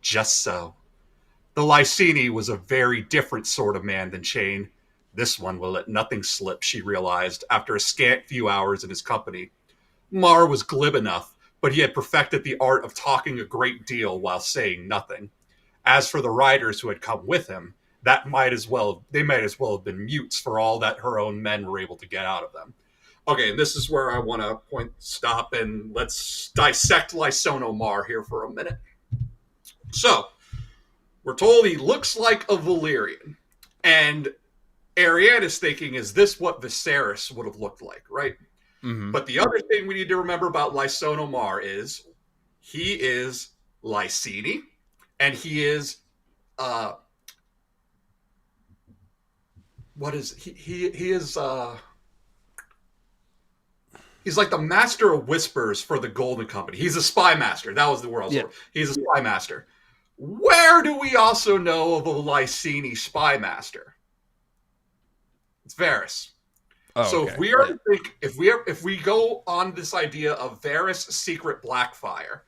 Just so. The Lyseni was a very different sort of man than Chane. This one will let nothing slip, she realized, after a scant few hours in his company. Mar was glib enough, but he had perfected the art of talking a great deal while saying nothing. As for the riders who had come with him, they might as well have been mutes for all that her own men were able to get out of them. Okay, and this is where I want to stop and let's dissect Lysono Mar here for a minute. So, we're told he looks like a Valyrian, and Arianne is thinking, is this what Viserys would have looked like, right? Mm-hmm. But the other thing we need to remember about Lysono Mar is he is Lyseni, and he is what is he is he's like the master of whispers for the Golden Company. He's a spy master. That was the word I was looking for. He's a spy master. Where do we also know of a Lyseni spy master? It's Varys. Oh, so okay. if we are to think, if we go on this idea of Varys' secret Blackfire,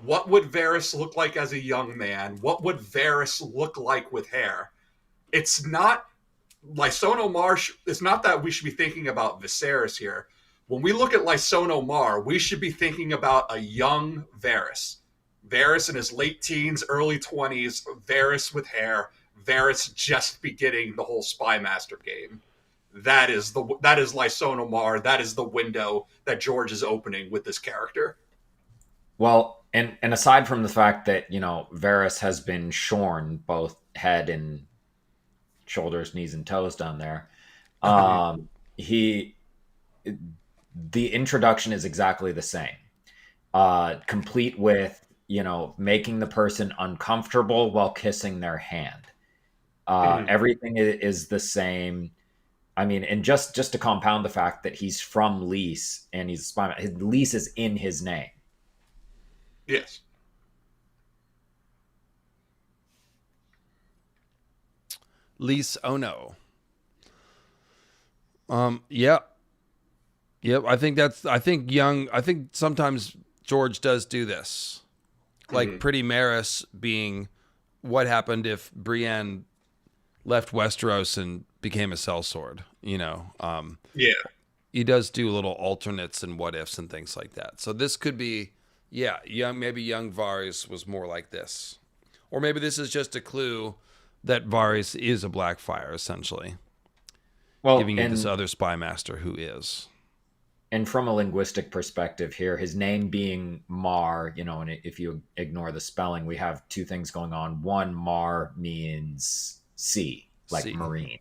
what would Varys look like as a young man? What would Varys look like with hair? It's not Lysono Mar. It's not that we should be thinking about Viserys here. When we look at Lysono Mar, we should be thinking about a young Varys. Varys in his late teens, early 20s, Varys with hair, Varys just beginning the whole spy master game. That is Lysono Mar. That is the window that George is opening with this character. Well, and aside from the fact that, Varys has been shorn both head and shoulders, knees, and toes down there, the introduction is exactly the same. Complete with, making the person uncomfortable while kissing their hand. Everything is the same. I mean, and just to compound the fact that he's from Lys and he's Lys is in his name. Yes. Lys Ono. Yeah. Yep. I think sometimes George does do this. Like Pretty Maris being what happened if Brienne left Westeros and became a sellsword, Yeah. He does do little alternates and what ifs and things like that. So this could be, maybe young Varys was more like this. Or maybe this is just a clue that Varys is a Blackfire, essentially. Well, giving you this other spy master who is. And from a linguistic perspective here, his name being Mar, and if you ignore the spelling, we have two things going on. One, Mar means sea, like marine.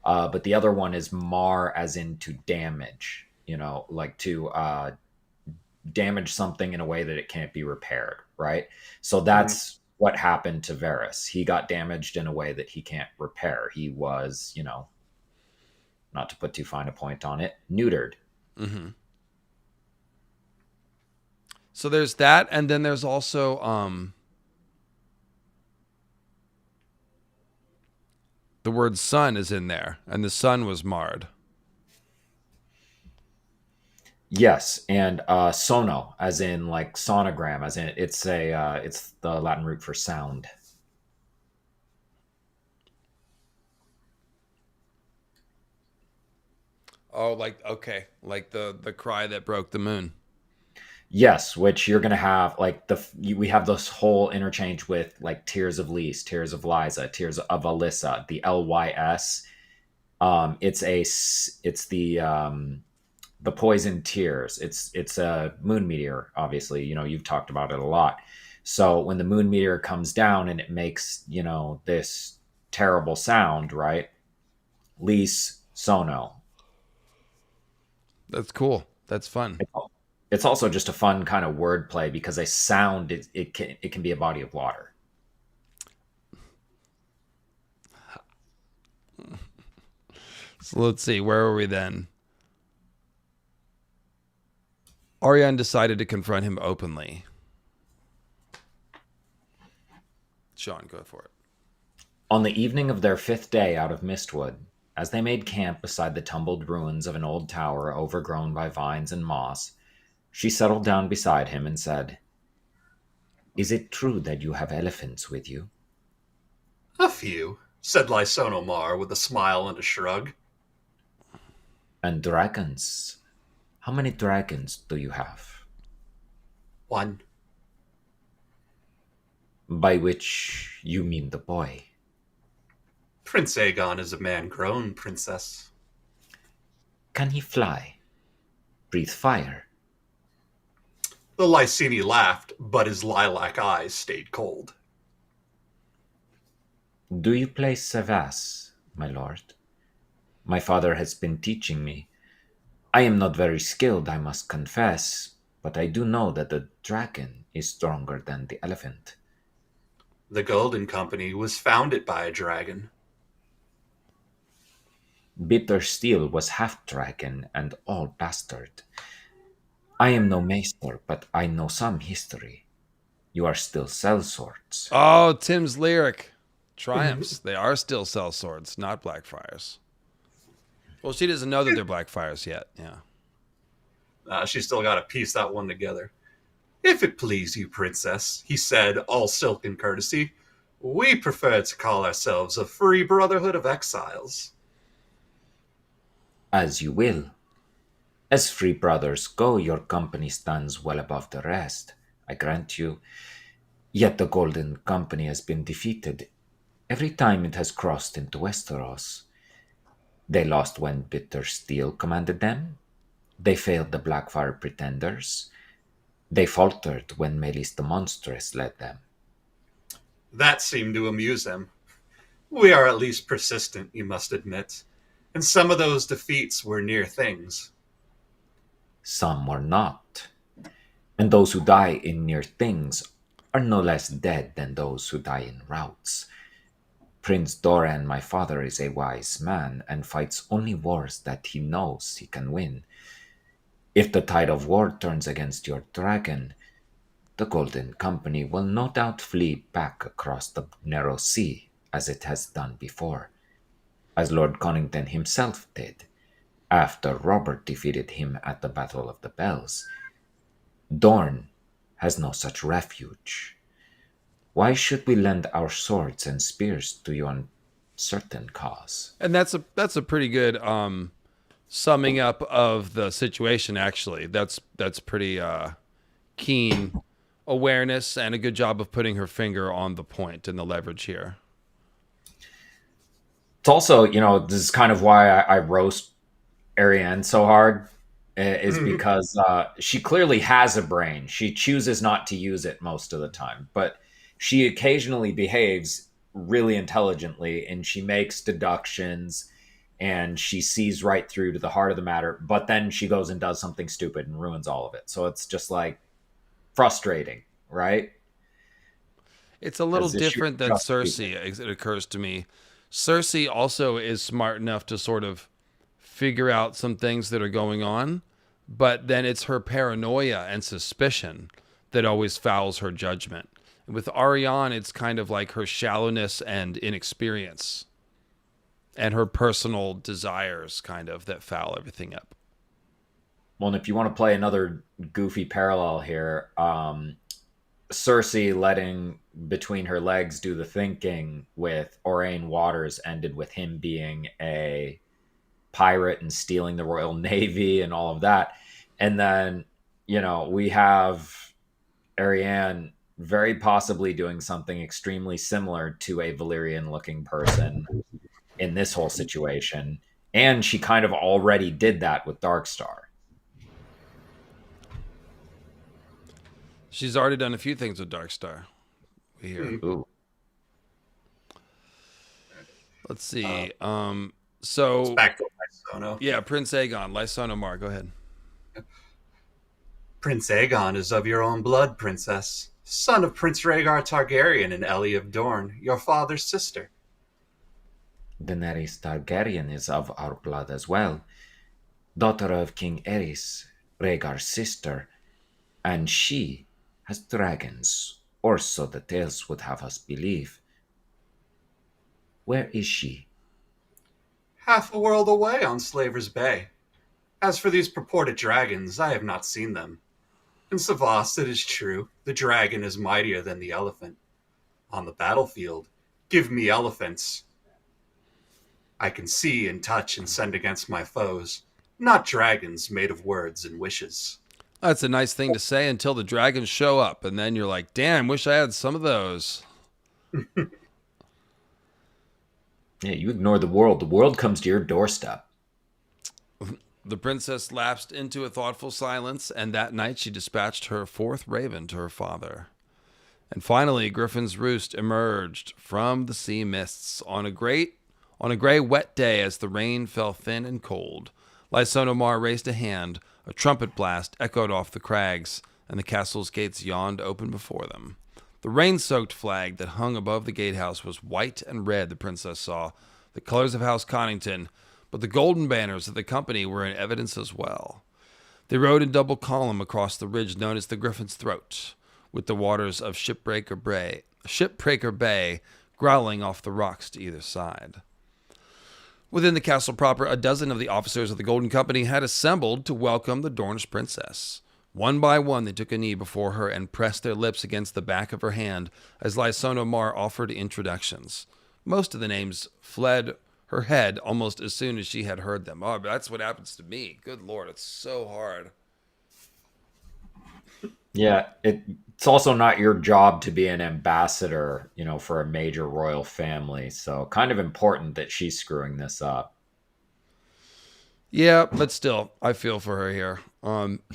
But the other one is Mar as in to damage, like to damage something in a way that it can't be repaired, right? So that's what happened to Varys. He got damaged in a way that he can't repair. He was, not to put too fine a point on it, neutered. Mm-hmm. So there's that, and then there's also the word sun is in there, and the sun was marred. Yes, and sono, as in like sonogram, as in it's the Latin root for sound. Oh, like okay, like the cry that broke the moon. Yes, which you're gonna have like we have this whole interchange with like tears of Lys, tears of Liza, tears of Alyssa, the Lys. It's the poison tears. It's a moon meteor. Obviously, you've talked about it a lot. So when the moon meteor comes down and it makes this terrible sound, right? Lys sono. That's cool. That's fun. It's also just a fun kind of wordplay because a sound it can be a body of water. So let's see, where are we then? Arianne decided to confront him openly. Sean, go for it. On the evening of their 5th day out of Mistwood, as they made camp beside the tumbled ruins of an old tower overgrown by vines and moss, she settled down beside him and said, "Is it true that you have elephants with you?" A few, said Lysonomar with a smile and a shrug. "And dragons? How many dragons do you have?" One. By which you mean the boy. Prince Aegon is a man grown, princess. Can he fly? Breathe fire? The Lysini laughed, but his lilac eyes stayed cold. Do you play Savas, my lord? My father has been teaching me. I am not very skilled, I must confess, but I do know that the dragon is stronger than the elephant. The Golden Company was founded by a dragon. Bitter Steel was half dragon and all bastard. I am no maester, but I know some history. You are still sellswords. Oh, Tim's lyric. Triumphs. They are still sellswords, not Blackfires. Well, she doesn't know that they're Blackfires yet. Yeah. She still got to piece that one together. If it please you, princess, he said, all silk and courtesy, we prefer to call ourselves a free brotherhood of exiles. As you will. As free brothers go, your company stands well above the rest, I grant you. Yet the Golden Company has been defeated every time it has crossed into Westeros. They lost when Bitter Steel commanded them. They failed the Blackfire Pretenders. They faltered when Melis the Monstrous led them. That seemed to amuse him. We are at least persistent, you must admit. And some of those defeats were near things. Some were not. And those who die in near things are no less dead than those who die in routs. Prince Doran, my father, is a wise man and fights only wars that he knows he can win. If the tide of war turns against your dragon, the Golden Company will no doubt flee back across the narrow sea, as it has done before, as Lord Connington himself did, after Robert defeated him at the Battle of the Bells. Dorne has no such refuge. Why should we lend our swords and spears to your uncertain cause? And that's a pretty good summing up of the situation. Actually, that's pretty keen awareness and a good job of putting her finger on the point and the leverage here. It's also, this is kind of why I roast Arianne so hard, is because she clearly has a brain. She chooses not to use it most of the time, but she occasionally behaves really intelligently and she makes deductions and she sees right through to the heart of the matter, but then she goes and does something stupid and ruins all of it. So it's just like frustrating, right? It's a little different than Cersei, it occurs to me. Cersei also is smart enough to sort of figure out some things that are going on, but then it's her paranoia and suspicion that always fouls her judgment. With Arianne, it's kind of like her shallowness and inexperience and her personal desires kind of that foul everything up. Well, and if you want to play another goofy parallel here, Cersei letting between her legs do the thinking with Orain Waters ended with him being a pirate and stealing the Royal Navy and all of that. And then, we have Arianne very possibly doing something extremely similar to a Valyrian looking person in this whole situation. And she kind of already did that with Darkstar. She's already done a few things with Darkstar. We hear. Ooh. Let's see. It's back to Lysono. Yeah, Prince Aegon. Lysono Mar, go ahead. Prince Aegon is of your own blood, princess. Son of Prince Rhaegar Targaryen and Ellie of Dorne, your father's sister. Daenerys Targaryen is of our blood as well. Daughter of King Aerys, Rhaegar's sister, and she has dragons, or so the tales would have us believe. Where is she? Half a world away on Slaver's Bay. As for these purported dragons, I have not seen them. In Savast, it is true, the dragon is mightier than the elephant. On the battlefield, give me elephants. I can see and touch and send against my foes, not dragons made of words and wishes. That's a nice thing to say until the dragons show up, and then you're like, damn, wish I had some of those. Yeah, you ignore the world. The world comes to your doorstep. The princess lapsed into a thoughtful silence, and that night she dispatched her fourth raven to her father. And finally, Griffin's Roost emerged from the sea mists on a gray wet day as the rain fell thin and cold. Lysono Mar raised a hand, a trumpet blast echoed off the crags, and the castle's gates yawned open before them. The rain-soaked flag that hung above the gatehouse was white and red, the princess saw, the colors of House Connington, but the golden banners of the company were in evidence as well. They rode in double column across the ridge known as the Griffin's Throat, with the waters of Shipbreaker Bay growling off the rocks to either side. Within the castle proper, a dozen of the officers of the Golden Company had assembled to welcome the Dornish princess. One by one, they took a knee before her and pressed their lips against the back of her hand as Lysono Mar offered introductions. Most of the names fled her head almost as soon as she had heard them. Oh, but that's what happens to me. Good Lord, it's so hard. Yeah, it's also not your job to be an ambassador, for a major royal family. So kind of important that she's screwing this up. Yeah, but still, I feel for her here.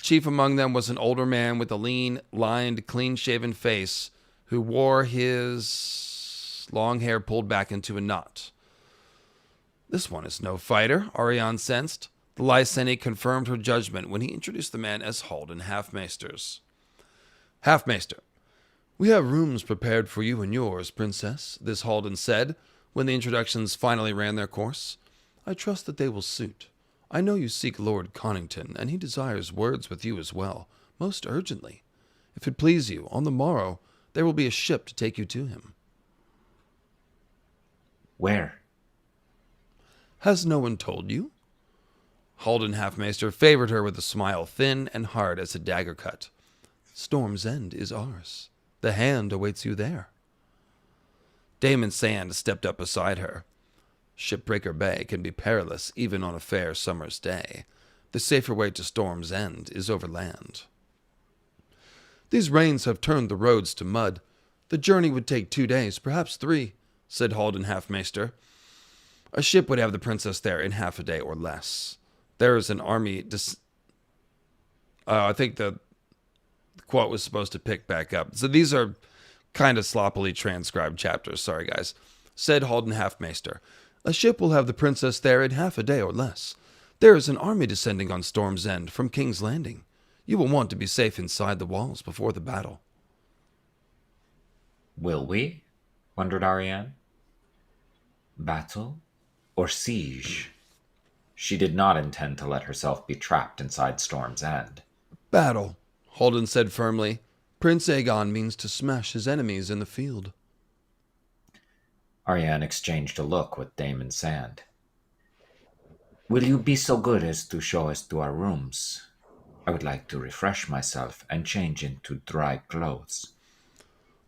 Chief among them was an older man with a lean, lined, clean-shaven face who wore his long hair pulled back into a knot. This one is no fighter, Arianne sensed. The Lyseni confirmed her judgment when he introduced the man as Halden Halfmaesters. Halfmaester, we have rooms prepared for you and yours, princess, this Halden said, when the introductions finally ran their course. I trust that they will suit. I know you seek Lord Connington, and he desires words with you as well, most urgently. If it please you, on the morrow there will be a ship to take you to him. Where? Has no one told you? Halden Halfmaester favored her with a smile thin and hard as a dagger cut. Storm's End is ours. The hand awaits you there. Daemon Sand stepped up beside her. Shipbreaker Bay can be perilous even on a fair summer's day. The safer way to Storm's End is over land. These rains have turned the roads to mud. The journey would take 2 days, perhaps 3, said Halden Halfmaester. A ship would have the princess there in half a day or less. There is an army... I think the quote was supposed to pick back up. So these are kind of sloppily transcribed chapters. Sorry, guys. Said Halden Halfmaester. A ship will have the princess there in half a day or less. There is an army descending on Storm's End from King's Landing. You will want to be safe inside the walls before the battle. Will we? Wondered Arianne. Battle or siege? She did not intend to let herself be trapped inside Storm's End. Battle, Halden said firmly. Prince Aegon means to smash his enemies in the field. Arianne exchanged a look with Daemon Sand. Will you be so good as to show us to our rooms? I would like to refresh myself and change into dry clothes.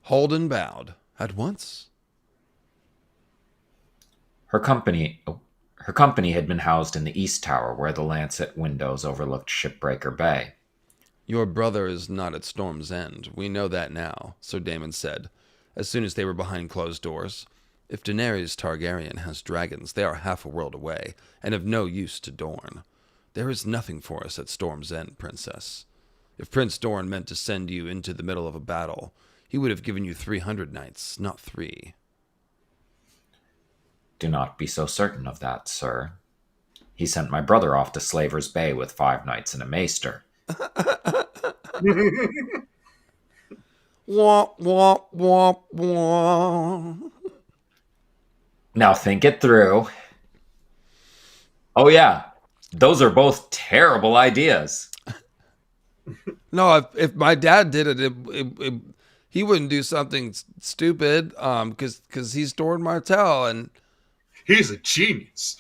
Holden bowed. At once? Her company had been housed in the East Tower, where the lancet windows overlooked Shipbreaker Bay. Your brother is not at Storm's End. We know that now, Sir Daemon said, as soon as they were behind closed doors. If Daenerys Targaryen has dragons, they are half a world away, and of no use to Dorne. There is nothing for us at Storm's End, Princess. If Prince Dorne meant to send you into the middle of a battle, he would have given you 300 knights, not 3. Do not be so certain of that, sir. He sent my brother off to Slaver's Bay with 5 knights and a maester. Womp, womp, womp, womp. Now think it through. Oh yeah, those are both terrible ideas. No, if my dad did it, he wouldn't do something stupid because he's Arianne Martell, and He's a genius.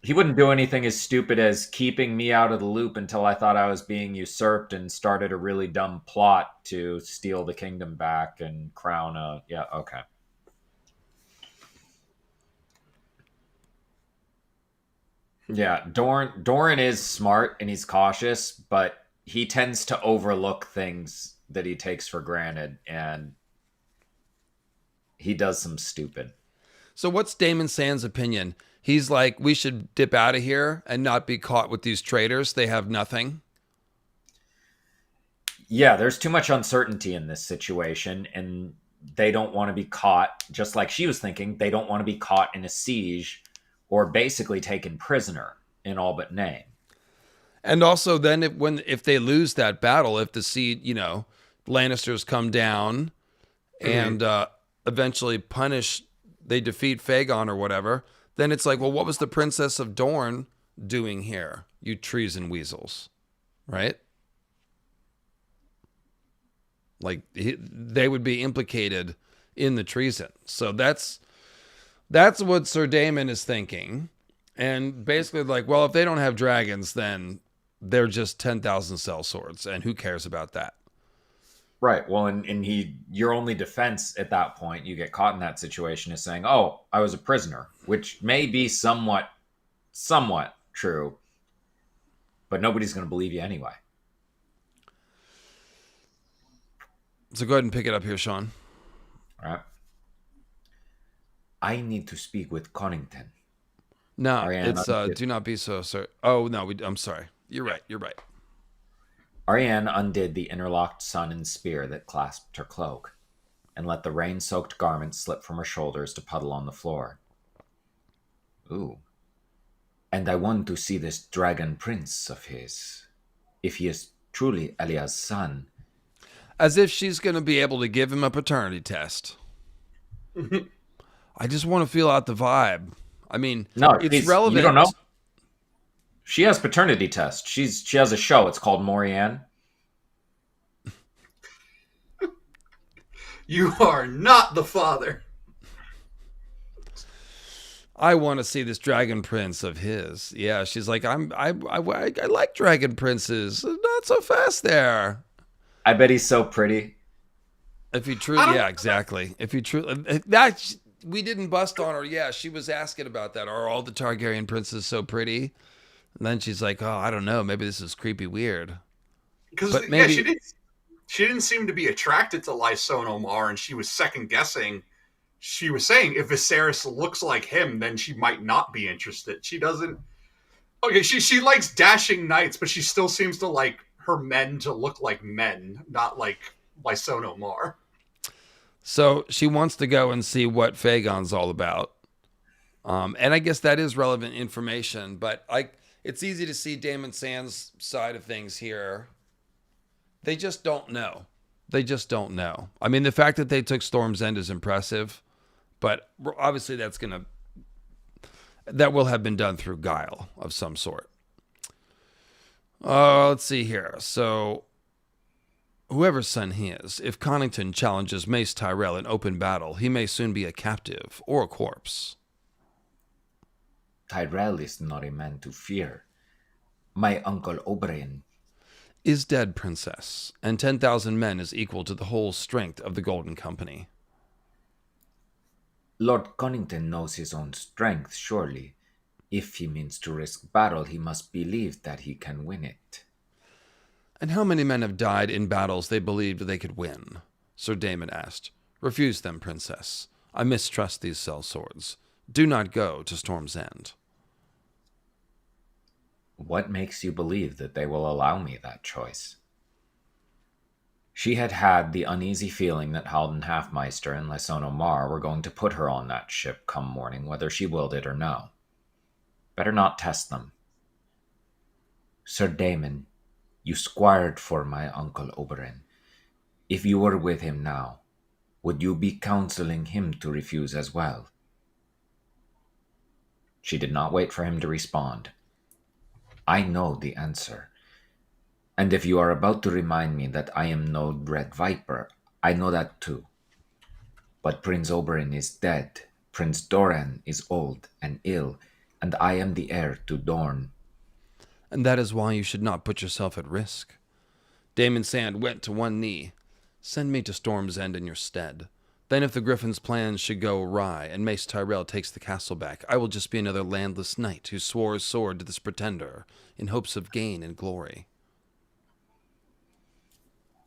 He wouldn't do anything as stupid as keeping me out of the loop until I thought I was being usurped and started a really dumb plot to steal the kingdom back and crown a... Yeah, okay. Yeah, Doran is smart and he's cautious, but he tends to overlook things that he takes for granted, and he does some stupid. So what's Daemon Sand's opinion? He's like, we should dip out of here and not be caught with these traitors. They have nothing. Yeah, there's too much uncertainty in this situation, and they don't want to be caught, just like she was thinking, they don't want to be caught in a siege or basically taken prisoner in all but name. And also then if they lose that battle, if the siege, Lannisters come down and eventually they defeat fAegon or whatever, then it's like, well, what was the Princess of Dorne doing here? You treason weasels, right? Like they would be implicated in the treason. So that's what Sir Daemon is thinking. And basically like, well, if they don't have dragons, then they're just 10,000 sellswords. And who cares about that? Right. Well, and your only defense at that point, you get caught in that situation, is saying, "Oh, I was a prisoner," which may be somewhat true, but nobody's going to believe you anyway. So go ahead and pick it up here, Sean. All right. I need to speak with Connington. No, Arianne, it's do not be so sorry. Oh no, I'm sorry. You're right. Arianne undid the interlocked sun and spear that clasped her cloak, and let the rain-soaked garment slip from her shoulders to puddle on the floor. Ooh. And I want to see this dragon prince of his. If he is truly Elia's son. As if she's going to be able to give him a paternity test. I just want to feel out the vibe. I mean, no, it's relevant. You don't know. She has paternity tests. She has a show. It's called Morianne. You are not the father. I want to see this dragon prince of his. Yeah, she's like, I like dragon princes. Not so fast there. I bet he's so pretty. If you truly, yeah, exactly. If you truly, that we didn't bust on her. Yeah, she was asking about that. Are all the Targaryen princes so pretty? And then she's like, oh, I don't know. Maybe this is creepy weird. Because she didn't seem to be attracted to Lyson Omar, and she was second guessing. She was saying if Viserys looks like him, then she might not be interested. She doesn't. Okay, she likes dashing knights, but she still seems to like her men to look like men, not like Lyson Omar. So she wants to go and see what fAegon's all about. And I guess that is relevant information, but it's easy to see Daemon Sand's side of things here. They just don't know. I mean, the fact that they took Storm's End is impressive, but obviously that will have been done through guile of some sort. Let's see here. So, whoever's son he is, if Connington challenges Mace Tyrell in open battle, he may soon be a captive or a corpse. Tyrell is not a man to fear. My uncle Oberyn Is dead, princess, and 10,000 men is equal to the whole strength of the Golden Company. Lord Connington knows his own strength, surely. If he means to risk battle, he must believe that he can win it. And how many men have died in battles they believed they could win? Sir Daemon asked. Refuse them, princess. I mistrust these sellswords. Do not go to Storm's End. What makes you believe that they will allow me that choice? She had had the uneasy feeling that Halden Halfmeister and Lysono Mar were going to put her on that ship come morning, whether she willed it or no. Better not test them. Sir Daemon, you squired for my uncle Oberyn. If you were with him now, would you be counseling him to refuse as well? She did not wait for him to respond. I know the answer. And if you are about to remind me that I am no Red Viper, I know that too. But Prince Oberyn is dead, Prince Doran is old and ill, and I am the heir to Dorne. And that is why you should not put yourself at risk. Daemon Sand went to one knee. Send me to Storm's End in your stead. Then if the Griffin's plans should go awry and Mace Tyrell takes the castle back, I will just be another landless knight who swore his sword to this pretender in hopes of gain and glory.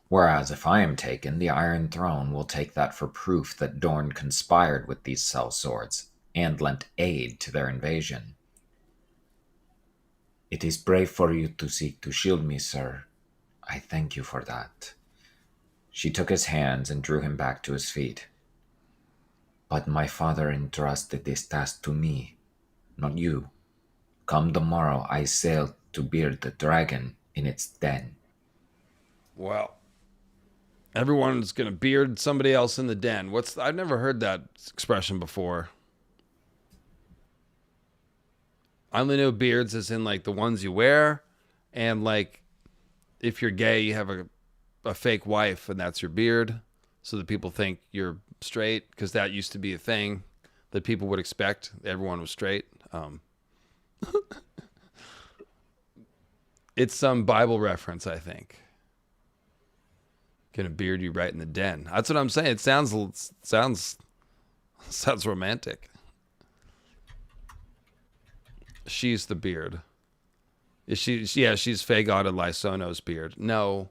Whereas if I am taken, the Iron Throne will take that for proof that Dorne conspired with these sellswords and lent aid to their invasion. It is brave for you to seek to shield me, sir. I thank you for that. She took his hands and drew him back to his feet. But my father entrusted this task to me, not you. Come tomorrow, I sail to beard the dragon in its den. Well, everyone's going to beard somebody else in the den. I've never heard that expression before. I only know beards as in like the ones you wear, and like if you're gay, you have a fake wife and that's your beard, so that people think you're straight, because that used to be a thing that people would expect. Everyone was straight. It's some Bible reference, I think. Gonna beard you right in the den. That's what I'm saying. It sounds romantic. She's the beard. Is she? Yeah, she's fAegon and Lysono's beard. No.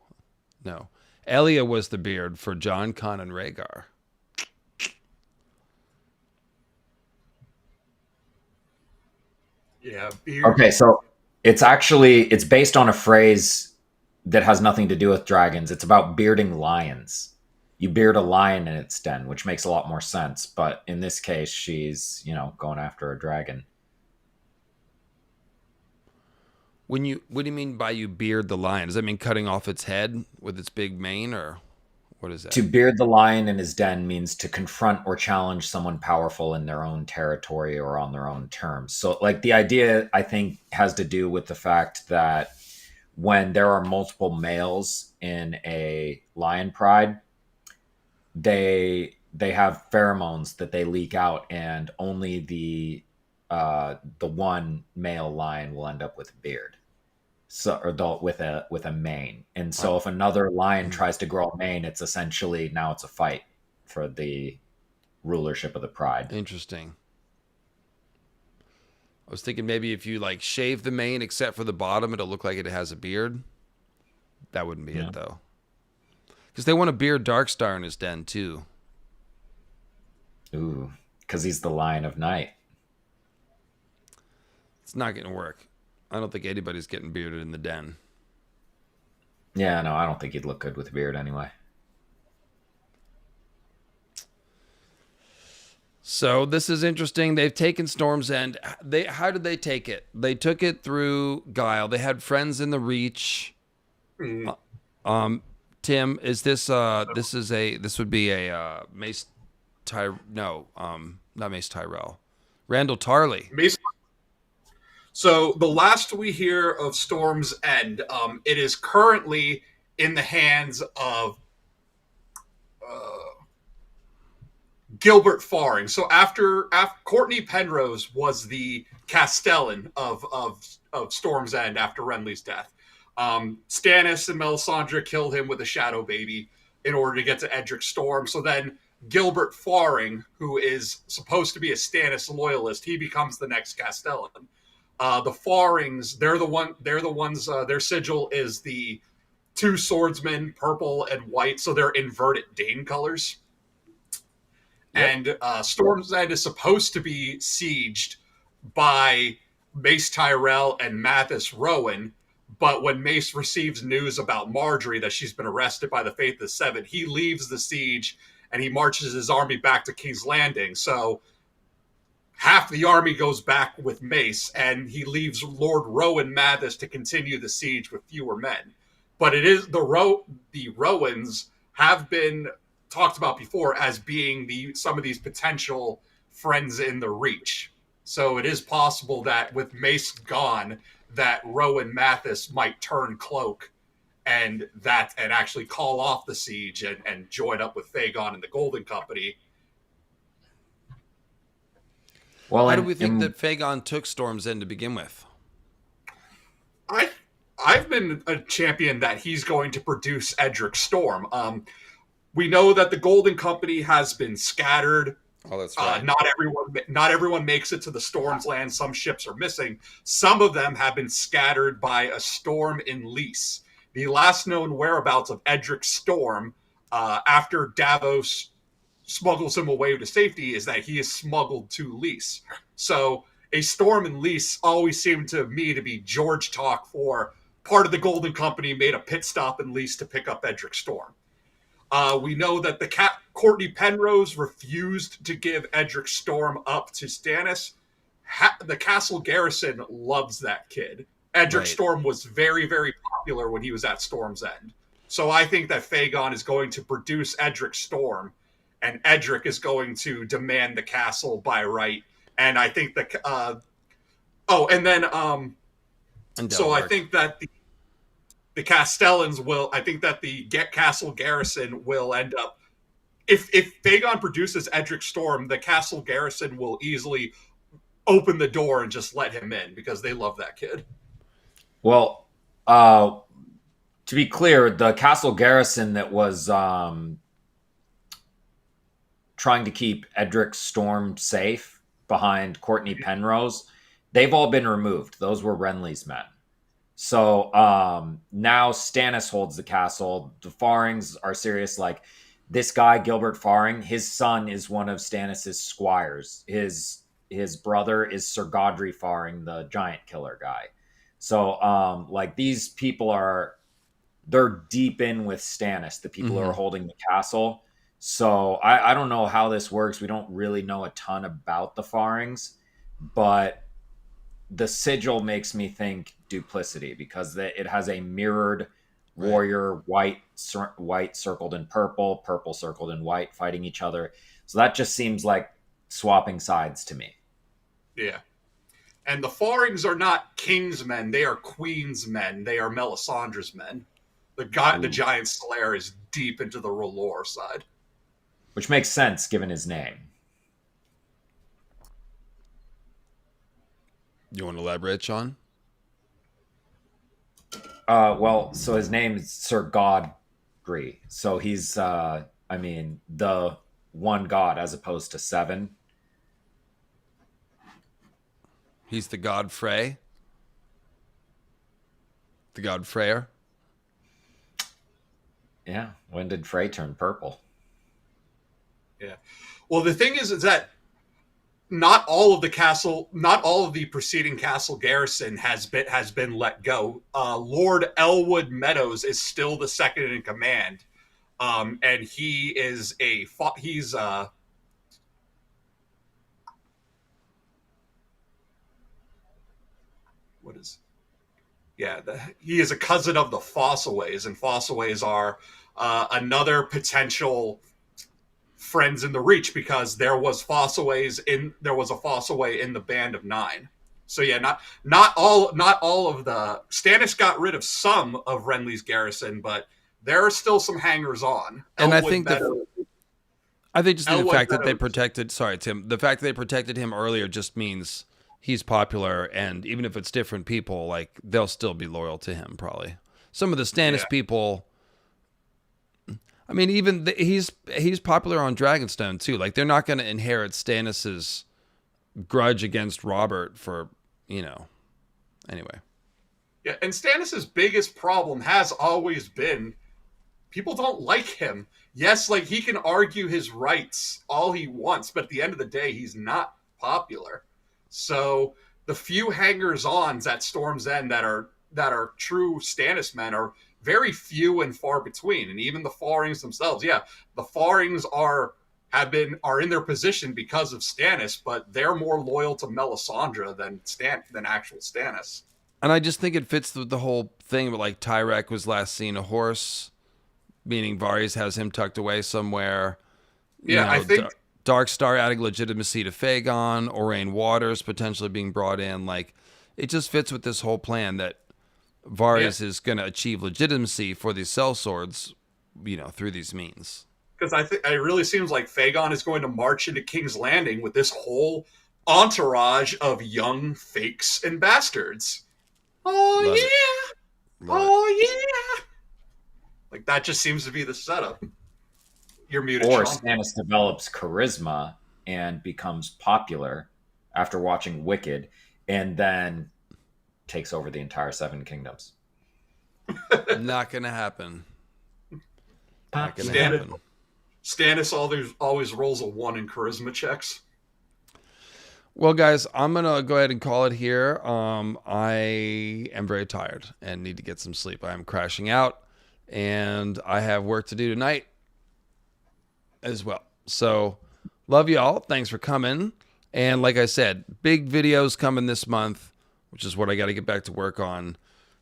Elia was the beard for Jon, Con, and Rhaegar. Yeah, beard. Okay, so it's based on a phrase that has nothing to do with dragons. It's about bearding lions. You beard a lion in its den, which makes a lot more sense. But in this case, she's, going after a dragon. What do you mean by you beard the lion? Does that mean cutting off its head with its big mane, or what is that? To beard the lion in his den means to confront or challenge someone powerful in their own territory or on their own terms. So, like, the idea, I think, has to do with the fact that when there are multiple males in a lion pride, they have pheromones that they leak out, and only the one male lion will end up with a beard, or with a mane. And so if another lion tries to grow a mane, it's essentially, now it's a fight for the rulership of the pride. Interesting. I was thinking maybe if you like shave the mane except for the bottom, it'll look like it has a beard. That wouldn't be it though, because they want to beard Darkstar in his den too. Ooh, because he's the Lion of Night. It's not going to work. I don't think anybody's getting bearded in the den. Yeah, no, I don't think he'd look good with a beard anyway. So this is interesting. They've taken Storm's End. How did they take it? They took it through guile. They had friends in the Reach. Tim, is this this would be a Mace not Mace Tyrell. Randall Tarley. So the last we hear of Storm's End, it is currently in the hands of Gilbert Faring. So after Courtney Penrose was the Castellan of Storm's End after Renly's death. Stannis and Melisandre kill him with a shadow baby in order to get to Edric Storm. So then Gilbert Faring, who is supposed to be a Stannis loyalist, he becomes the next Castellan. The Farings, they're the ones. Their sigil is the two swordsmen, purple and white, so they're inverted Dane colors. Yep. And Storm's End is supposed to be sieged by Mace Tyrell and Mathis Rowan, but when Mace receives news about Marjorie, that she's been arrested by the Faith of the Seven, he leaves the siege and he marches his army back to King's Landing. So half the army goes back with Mace, and he leaves Lord Rowan Mathis to continue the siege with fewer men. But it is the Rowans have been talked about before as being some of these potential friends in the Reach. So it is possible that with Mace gone, that Rowan Mathis might turn cloak and actually call off the siege and join up with fAegon and the Golden Company. Well, how do we think that fAegon took Storm's End to begin with? I've been a champion that he's going to produce Edric Storm. We know that the Golden Company has been scattered. Oh, that's right. Not everyone makes it to the Storm's Land. Some ships are missing. Some of them have been scattered by a storm in Lys. The last known whereabouts of Edric Storm, after Davos smuggles him away to safety, is that he is smuggled to Lys. So a storm in Lys always seemed to me to be George talk for part of the Golden Company made a pit stop in Lys to pick up Edric Storm. We know that Courtney Penrose refused to give Edric Storm up to Stannis. The castle garrison loves that kid. Edric Storm was very, very popular when he was at Storm's End. So I think that fAegon is going to produce Edric Storm, and Edric is going to demand the castle by right. And I think that I think that the Castellans will. I think that the castle garrison will end up. If fAegon produces Edric Storm, the castle garrison will easily open the door and just let him in because they love that kid. Well, to be clear, the castle garrison that was trying to keep Edric Storm safe behind Courtney Penrose, they've all been removed. Those were Renly's men. So now Stannis holds the castle. The Farings are serious. Like, this guy, Gilbert Faring, his son is one of Stannis' squires. His brother is Sir Godry Faring, the giant killer guy. So, these people they're deep in with Stannis, the people who are holding the castle. So I don't know how this works. We don't really know a ton about the Farings, but the sigil makes me think duplicity because it has a mirrored warrior, white circled in purple, purple circled in white, fighting each other. So that just seems like swapping sides to me. Yeah. And the Farings are not King's men. They are Queen's men. They are Melisandre's men. The giant slayer is deep into the R'hllor side. Which makes sense given his name. You want to elaborate, Sean? So his name is Sir Godry. So he's, the one god as opposed to seven. He's the god Frey? The god Freyr? Yeah. When did Frey turn purple? Yeah. Well, the thing is that not all of the preceding castle garrison has been let go. Lord Elwood Meadows is still the second in command, and he is he is a cousin of the Fossaways, and Fossaways are another potential friends in the Reach because there was a Fossaway in the Band of Nine. So yeah, not all of the Stannis got rid of some of Renly's garrison, but there are still some hangers on. And I think the fact that they protected the fact that they protected him earlier just means he's popular, and even if it's different people, like, they'll still be loyal to him probably. some of the Stannis Yeah. people. I mean, even he's popular on Dragonstone too. Like they're not going to inherit Stannis's grudge against Robert for, anyway. Yeah, and Stannis' biggest problem has always been people don't like him. Yes, like he can argue his rights all he wants, but at the end of the day, he's not popular. So the few hangers-ons at Storm's End that are true Stannis men are very few and far between. And even the Farrings themselves, yeah, the Farrings are in their position because of Stannis, but they're more loyal to Melisandre than actual Stannis. And I just think it fits with the whole thing. But like Tyrek was last seen a horse, meaning Varys has him tucked away somewhere. Yeah, I think Darkstar adding legitimacy to FAegon, Orain Waters potentially being brought in. Like it just fits with this whole plan that Varys is going to achieve legitimacy for these sellswords, through these means. Because I think it really seems like FAegon is going to march into King's Landing with this whole entourage of young fakes and bastards. Oh, Love yeah. it. Oh, yeah. Like, that just seems to be the setup. You're muted, Or Sean. Stannis develops charisma and becomes popular after watching Wicked, and then takes over the entire Seven Kingdoms. Not going to happen. Not going to Stannis, happen. Stannis always rolls a 1 in charisma checks. Well, guys, I'm going to go ahead and call it here. I am very tired and need to get some sleep. I am crashing out, and I have work to do tonight as well. So, love y'all. Thanks for coming. And like I said, big videos coming this month, which is what I got to get back to work on.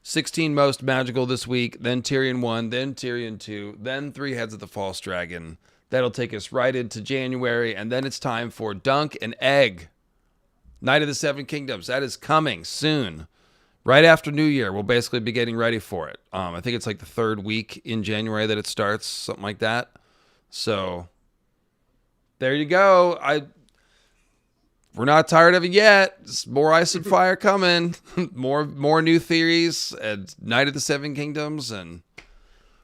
16 most magical this week, then Tyrion 1, then Tyrion 2, then 3 Heads of the False Dragon. That'll take us right into January, and then it's time for Dunk and Egg. Night of the Seven Kingdoms. That is coming soon. Right after New Year, we'll basically be getting ready for it. I think it's like the 3rd week in January that it starts, something like that. So, there you go. We're not tired of it yet. Just more Ice and Fire coming. more new theories and Night of the Seven Kingdoms. And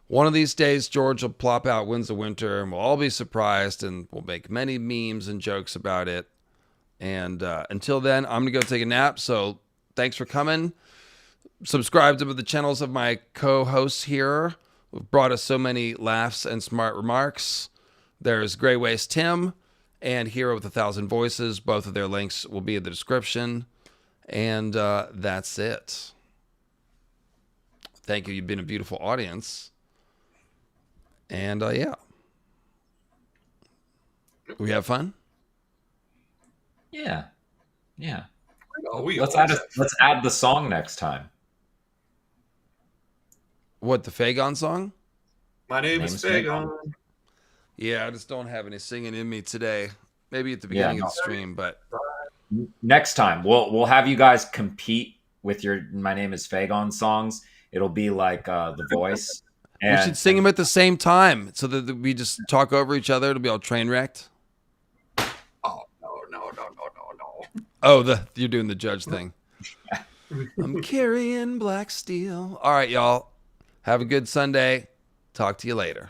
one of these days, George will plop out Winds of Winter, and we'll all be surprised, and we'll make many memes and jokes about it. And until then, I'm going to go take a nap. So thanks for coming. Subscribe to the channels of my co-hosts here, who've brought us so many laughs and smart remarks. There's Grey Waste Tim and Hero with 1,000 Voices. Both of their links will be in the description. And that's it. Thank you. You've been a beautiful audience. And yeah. We have fun? Yeah. Oh, Let's add the song next time. What, the fAegon song? My name is FAegon. Yeah, I just don't have any singing in me today. Maybe at the beginning of the stream, but Next time, we'll have you guys compete with your My Name is FAegon songs. It'll be like The Voice. we should sing them at the same time so that we just talk over each other. It'll be all train wrecked. Oh, no. Oh, you're doing the judge thing. I'm carrying black steel. All right, y'all. Have a good Sunday. Talk to you later.